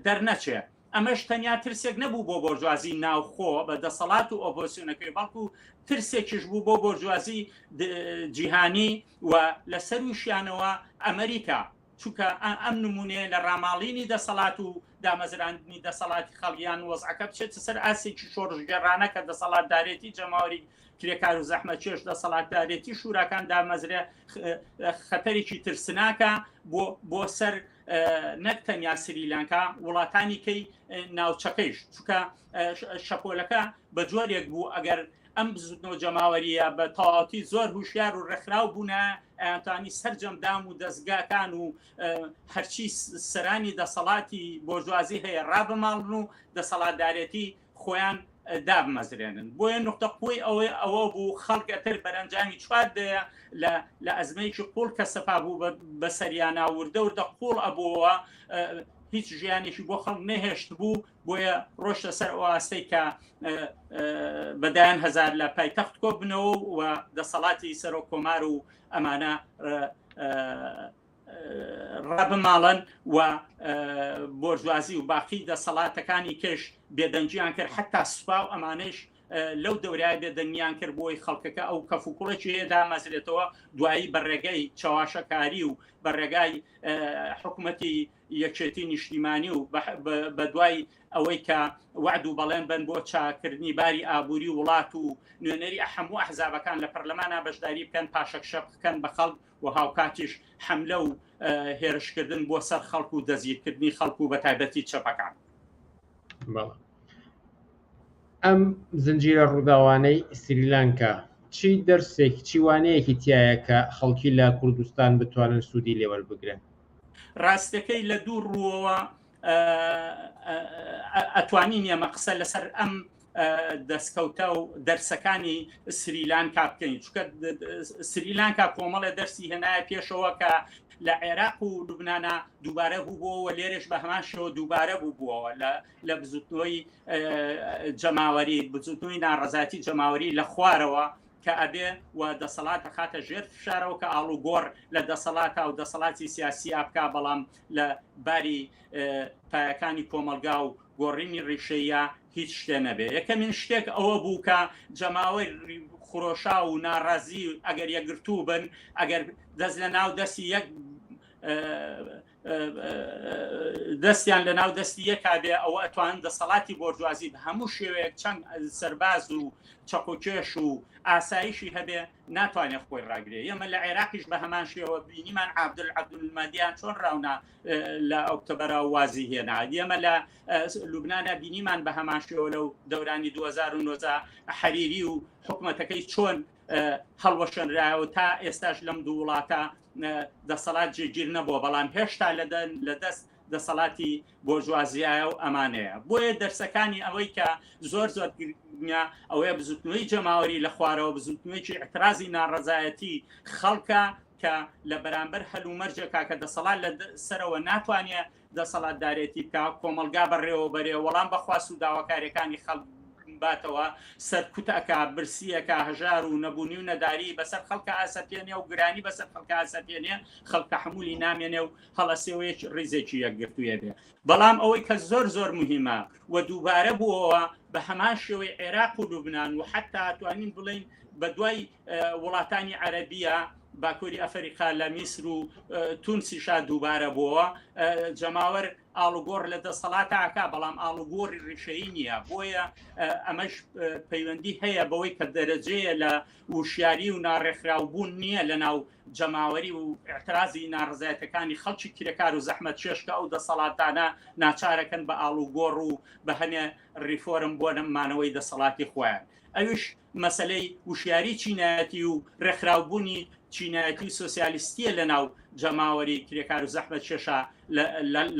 دەرنەچێ ئەمەش تەنیا ترسێک نەبوو بۆ بۆرژوازی ناوخۆ بە دەسەڵات و ئۆپۆسیۆنەکەی بەڵکو ترسێکیش بوو بۆ بۆرژوازی جیهانی و لەسەر وشیانەوە ئەمریکا چونکە ئەم نمونێ لە ڕاماڵینی دەسەڵات و دامەزراندنی دەسەڵاتی خەڵکیان وەزعەکە بچێتە سەر ئاسێکی شۆڕژگەڕانە کە دەسەڵاتدارێتی جەماوەری کرێکار و زەحمە چێش دەسەڵاتدارێتی شوراکان دامەزرێ خەتەرێکی ترسناکە بۆ سەر نەک تەنیا سریلانکا وڵاتانی کەی ناوچەکەیش چونکە شەپۆلەکە بە جۆرێک بوو ئەگەر ئەم بزوتنەوە جەماوەریە بە تەواوەتی زۆر هوشیار و ڕێکخراو بوونە ئەیانتوانی سەرجەمدام و دەستگاکان و هەرچی سەرانی دەسەڵاتی بۆرژوازی هەیە ڕابماڵن و دەسەڵاتدارێتی خۆیان دابمەزرێنن بۆیە نقطە قوی ئەوە بوو خەڵکەتر بەرەنجامی چواردەیە لە ئەزمەیەکی قوڵ کە سەپا بوو بە سەریانە وردە قوڵ ئەبووەوە هیچ ژیانێکی بۆ خەڵک نەهێشت بوو بۆیە ڕۆشتە سەر ئەوواستەی کە بەدایان هەزار لە پایتەخت کۆ بنەوە و دەسەڵاتی سەرۆکۆمار و ئەمانە ڕابماڵن و بۆرژوازی و باقی دەسەڵاتەکانی کەش بێدەنجیان کرد حتا سوپا و ئەمانەش لەو دەورای بێدەنگیان کرد بۆی خەڵکەکە ئەو کەفوکوڵێکی هەیە دامەزرێتەوە دوایی بەڕێگەی چاواشەکاری و بەڕێگای حکوومەتی یەکێتی نیشتیمانی و بە دوای ئەوەی کە وعد و بەڵێن بن بۆ چاکردنی باری ئابووری وڵات و نوێنەری هەموو ئەحزابەکان لە پەرلەمانە بەشداری بکەن پاشەکشە بکەن بە خەڵک و هاوکاتیش حملە و هێرشکردن بۆ سەر خەڵک و دەزیرکردنی خەڵک و بە تایبەتی چەپەکان. ئەم زنجیرە ڕووداوانەی سریلانکا چی دەرسێک چیوانەیەکی تایە کە خەڵکی لە کوردستان بتوانن سوودی لێوەربگرن؟ ڕاستەکەی لە دوو ڕووەوە ئەتوانین ئێمە قسە لەسەر ئەم دەستکەوتە و دەرسەکانی سریلانکا بکەین، چونکە سریلانکا کۆمەڵە دەرسی هێنایە پێشەوە کە لە عێراق و لوبنانە دووبارە بووبووەوە، لێرەش بە هەمان شێوە دووبارە بووبووەوە لە بزوتنەوەی جەماوەری بزوتنەوەی ناڕەزاتی جەماوەری لە خوارەوە کە ئەبێ و دەسەڵات خاتە ژێر فشارەوە کە ئاڵوگۆڕ لە دەسەڵاتە و دەسەڵاتی سیاسی بکە، بەڵام لە باری پایەکانی کۆمەلگا و گۆڕینی ڕیشەیە هیچ شتێ نەبێ. یەکەمین شتێک ئەوە بوو کە جەماوەری خۆشا و ناڕازی ئەگەر یەکگرتوو بن، ئەگەر دەست لە ناو دەستی یەک دەستیان لە ناو دەستی یەکابێ، ئەوە ئەتوانن دەسەڵاتی بۆرژوازی بە هەموو شێوەیەک چەند سەرباز و چەقوکێش و ئاسایشی هەبێ ناتوانێت خۆی ڕاگرێ. ئێمە لە عێراقیش بە هەمان شێوە بینیمان عەبدولمەدیان چۆن ڕاونا لە ئۆکتۆبەرە وازی هێنا. ئێمە لە لوبنانە بینیمان بە هەمان شێوە لەو دەورانی 2009 حەریری و حکومەتەکەی چۆن هەڵوەشێنرایەوە تا ئێستاش لەم دوو وڵاتە دەسەڵات جێگیر نەبووە، بەڵام هێشتا لە دەست دەسەڵاتی بۆرژوازیایە و ئەمانەیە. بۆیە دەرسەکانی ئەوەی کە زۆر گرنگە ئەوەیە بزوتنەوەی جەماوەری لە خوارەوە، بزوتنەوەیکی ئەترازی ناڕەزایەتی خەڵکە کە لە بەرامبەر هەلومەرجێکا کە دەسەڵات لە سەرەوە ناتوانێت دەسەڵاتدارێتی بکە، کۆمەلگا بەڕێوە بەرێ وەڵام بەخواست و داواکاریەکانی خەڵک باتەوە سەرکوتەکە برسیەکە هەژار و نەبوونی و نەداری بەسەر خەڵکە ئاسەپێنێ و گرانی بەسەر خەڵکە ئاسەپێنێ، خەڵکە هەموولی نامێنێ و هەڵەسێوەیەک ڕیزێکی یەکگرتوویە بێ. بەڵام ئەوەی کە زۆر مهمە و دووبارە بووەوە بە هەمان شێوەی عێراق و لوبنان و حتا توانین بڵین بە دوای وڵاتانی عەرەبیە باکووری ئەفریقا لە میسر و تونسیشا دووبارە بووەوە، جەماوەر ئاڵوگۆڕ لە دەسەڵاتاکە، بەڵام ئاڵوگۆڕی ڕیشەیی نییە. بۆیە ئەمەش پەیوەندی هەیە بەوەی کە دەرەجەیە لە وشیاری و ناڕێکراوبوون نییە لە ناو جەماوەری و ئاعترازی ناڕزایەتەکانی خەڵکی کرێکار و زەحمەت چێشکە ئەو دەسەڵاتانە ناچارەکەن بە ئاڵوگۆڕ و بە هەنێ ریفۆرم بۆ نەمانەوەی دەسەڵاتی خۆیان. ئەوش مەسلەی وشیاری چینایەتی و ڕێکخراوبوونی چینایەتی و سۆسیالیستیە لە ناو جەماوەری کرێکار و زەحمەت چێشە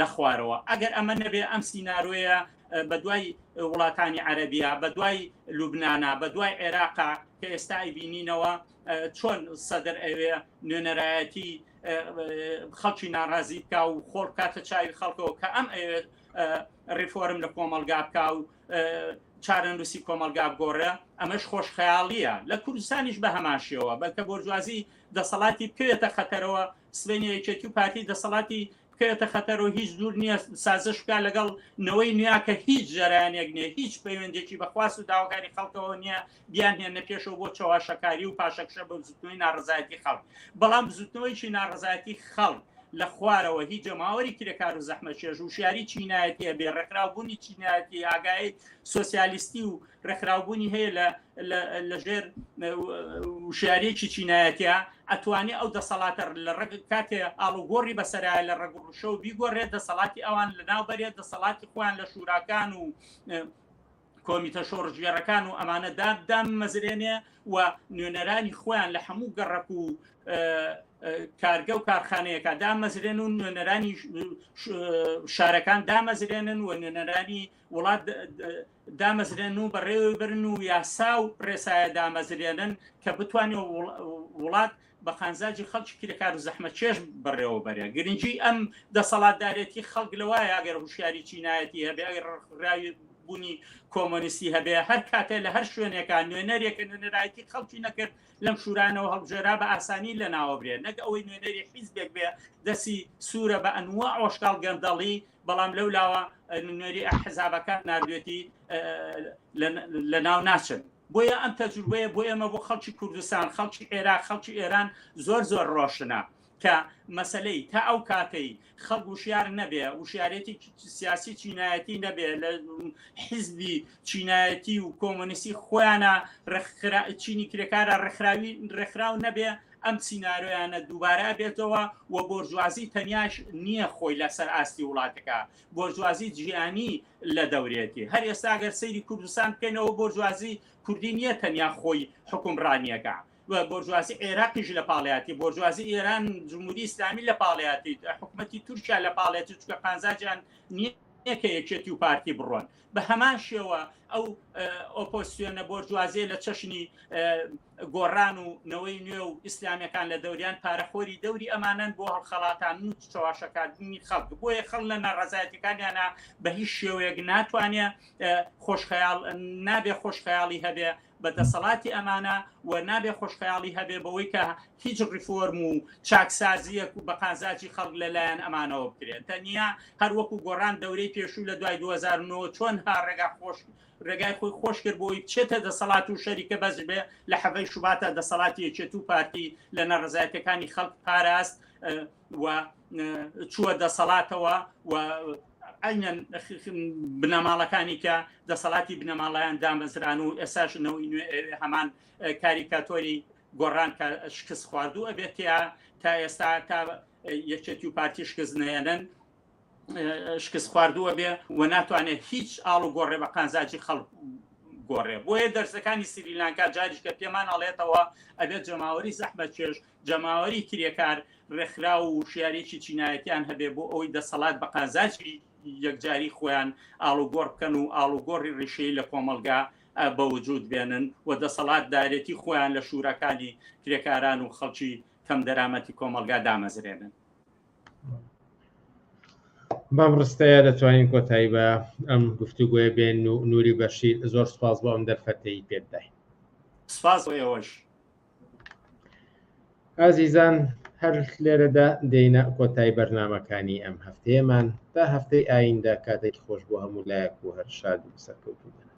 لە خوارەوە. ئەگەر ئەمە نەبێ ئەم سیناڕۆیە بە دوای وڵاتانی عەرەبیە، بە دوای لوبنانە، بە دوای عێراقا کە ئێستا ئەیبینینەوە چۆن سەدەر ئەوێ نوێنەرایەتی خەڵکی ناڕازی بکە و خۆڵ کاتە چاوی خەڵکەوە کە ئەم ریفۆرم لە کۆمەلگا بکە و چارەنووسی کۆمەلگا بگۆڕێ، ئەمەش خۆش خەیاڵیە. لە کوردستانیش بە هەمان شێوە بەکە بۆرژوازی دەسەڵاتی بکەوێتە خەتەرەوە، سبەینی یەکێتی و پارتی دەسەڵاتی بکەوێتە خەتەرەوە، هیچ دوور نییە سازش بکە لەگەڵ نەوەی نویا کە هیچ جەرایانێک نییە، هیچ پەیوەندێکی بەخواست و داواکاری خەڵکەوە نییە بیان هێنە پێشەوە بۆ چاواشەکاری و پاشەکشە بە بزوتنەوەی ناڕەزایەتی خەڵک. بەڵام بزوتنەوەیکی ناڕەزایەتی خەڵک لە خوارەوە هیچ جەماوەری کرێکار و زەحمەت چێژ و شیاری چینایەتیە بێ، ڕێکخراوبوونی چینایەتی، ئاگایی سۆسیالیستی و ڕێکخراوبوونی هەیە لە ژێر وشارێکی چینایەتیە، ئەتوانێت ئەو دەسەڵاتە لە ڕێک کاتێ ئاڵوگۆڕی بەسەرایە لە ڕێگوڕشە و بیگۆڕێت دەسەڵاتی ئەوان لە ناوبەرێت دەسەڵاتی خۆیان لە شوراکان و کۆمیتە شۆڕژێڕەکان و ئەمانە دام مەزرێنێ و نوێنەرانی خۆیان لە هەموو گەڕک و کارگە و کارخانەیەەکە دامەزرێن و نوێنەرانی شارەکان دامەزرێنن و نوێنەرانی وڵات دامەزرێن و بەڕێوەی برن و یاسا و ڕێسایە دامەزرێنن کە بتوانێت وڵات بە خانزاجی خەڵکی کرێکار و زەحمەت چێژ بەڕێوە بەرێ. گرنگی ئەم دەسەڵاتدارێتی خەڵک لەوایە ئەگەر هوشیاری چینایەتی هەبێ، ئەگەر ڕاوی بوونی کۆمۆنیستی هەبێ، هەر کاتێ لە هەر شوێنێکە نوێنەرێکە نوێنەرایەتی خەڵکی نەکرد لەم شورانەوە هەڵبژێرا بە ئاسانی لە ناوە برێت، نەک ئەوەی نوێنەری حیزبێک بێ دەسی سوورە بە ئەنواع ئۆشکاڵ گەندەڵی، بەڵام لەولاوە نوێنەری ئەحزابەکان ناردوێتی لە ناو ناچن. بۆیە ئەم تەجروبەیە بۆ ئێمە بۆ خەڵکی کوردستان، خەڵکی عێراق، خەڵکی ئێران زۆر ڕۆشنە کە مەسلەی تا ئەو کاتەی خەڵک وشیار نەبێ، وشارێتی سیاسی چینایەتی نەبێ، لە حیزبی چینایەتی و کۆمۆنیستی خۆیانە چینی کرێکارە ڕێکخراو نەبێ، ئەم سینناارۆیانە دووبارە بێتەوە و بۆرژوازی تەنیاش نییە خۆی لەسەر ئاستی وڵاتەکە بۆرژوازی جیهانی لە دەورێتی هەر ئێستا ئەگەر سەیری کوردستان بکەینەوە بۆرژوازی کوردی نییە تەنیا خۆی حکومڕانیەکە بۆرژوازی عێراقیش لە پاڵیاتی بۆرژوازی ئێران جمهوری ئیسلامی لە پاڵیاتی حکوومەتی تورکیا لە پاڵێتی چکە قازاجیان نییە کە یەکێتی و پارتی بڕۆن بە هەمان شێوە ئەو ئۆپۆسیۆنە بۆرژوازیە لە چەشنی گۆڕان و نەوەی نوێ و ئیسلامیەکان لە دەوریان پارەخۆری دەوری ئەمانەن بۆ هەڵخەڵاتان و چاواشەکانی خەڵک بۆیە خەڵ لە ناڕەزایەتەکانیانە بە هیچ شێوەیەک ناتوانێت خۆشخەیاڵ نابێ خۆشخەیاڵی هەبێ بە دەسەڵاتی ئەمانە و نابێ خۆشخەیاڵی هەبێ بەوەی کە هیچ ڕیفۆرم و چاکسازیەک و بە قازاجی خەڵک لەلایەن ئەمانەوە بکرێن تەنیا هەر وەکو گۆڕان دەورەی پێشوو لە دوای 2009 چۆن ها ڕێگای خۆی خۆش کرد بۆی بچێتە دەسەڵات و شەریکە بەز بێ لە حەڤەی شوباتە دەسەڵاتی یەکێت و پارتی لە نەڕەزایەتەکانی خەڵک پاراست و چووە دەسەڵاتەوە و ئەینەن بنەماڵەکانی کە دەسەڵاتی بنەماڵیان دامەزران و ئێساشنەوەی هەمان کاریکاتۆری گۆڕان کە شکست خواردوو ئەبێتیا تا ئێستا تا یەکێتی و پارتی شکست نێنن شکست خواردووە بێ و ناتوانێت هیچ ئاڵ و گۆڕێ بە قازاجی خەڵک گۆڕێ بۆیە دەرسەکانی سریلانکا جاریش کە پێمان ئەڵێتەوە ئەبێت جەماوەری زەحمەتکێش جەماوەری کرێکار ڕێکخرا و شیارێکی چینایەتیان هەبێ بۆ ئەوەی دەسەڵات بە قازاجی یەکجاری خۆیان ئاڵ و گۆڕ بکەن و ئاڵ و گۆڕی ڕیشەی لە کۆمەلگا بە وجود بێنن و دەسەڵات دارێتی خۆیان لە شوورەکانی کرێکاران و خەڵکی کەم دەرامەتی کۆمەلگا دامەزرێنن. بەم ڕستەیە دەتوانین کۆتایی بە ئەم گفتوگوۆیە بێن و نووری بەشیر زۆر سپاس بۆ ئەم دەرفەتەی پێ بدەین. سپاس بۆ ئێوەش. ئازیزان هەر لێرەدا دێینە کۆتایی بەرنامەکانی ئەم هەفتەیەمان تا هەفتەی ئایندا کاتێکی خۆش بۆ هەموو لایەک و هەر شاد و سەرکەوتوو بن.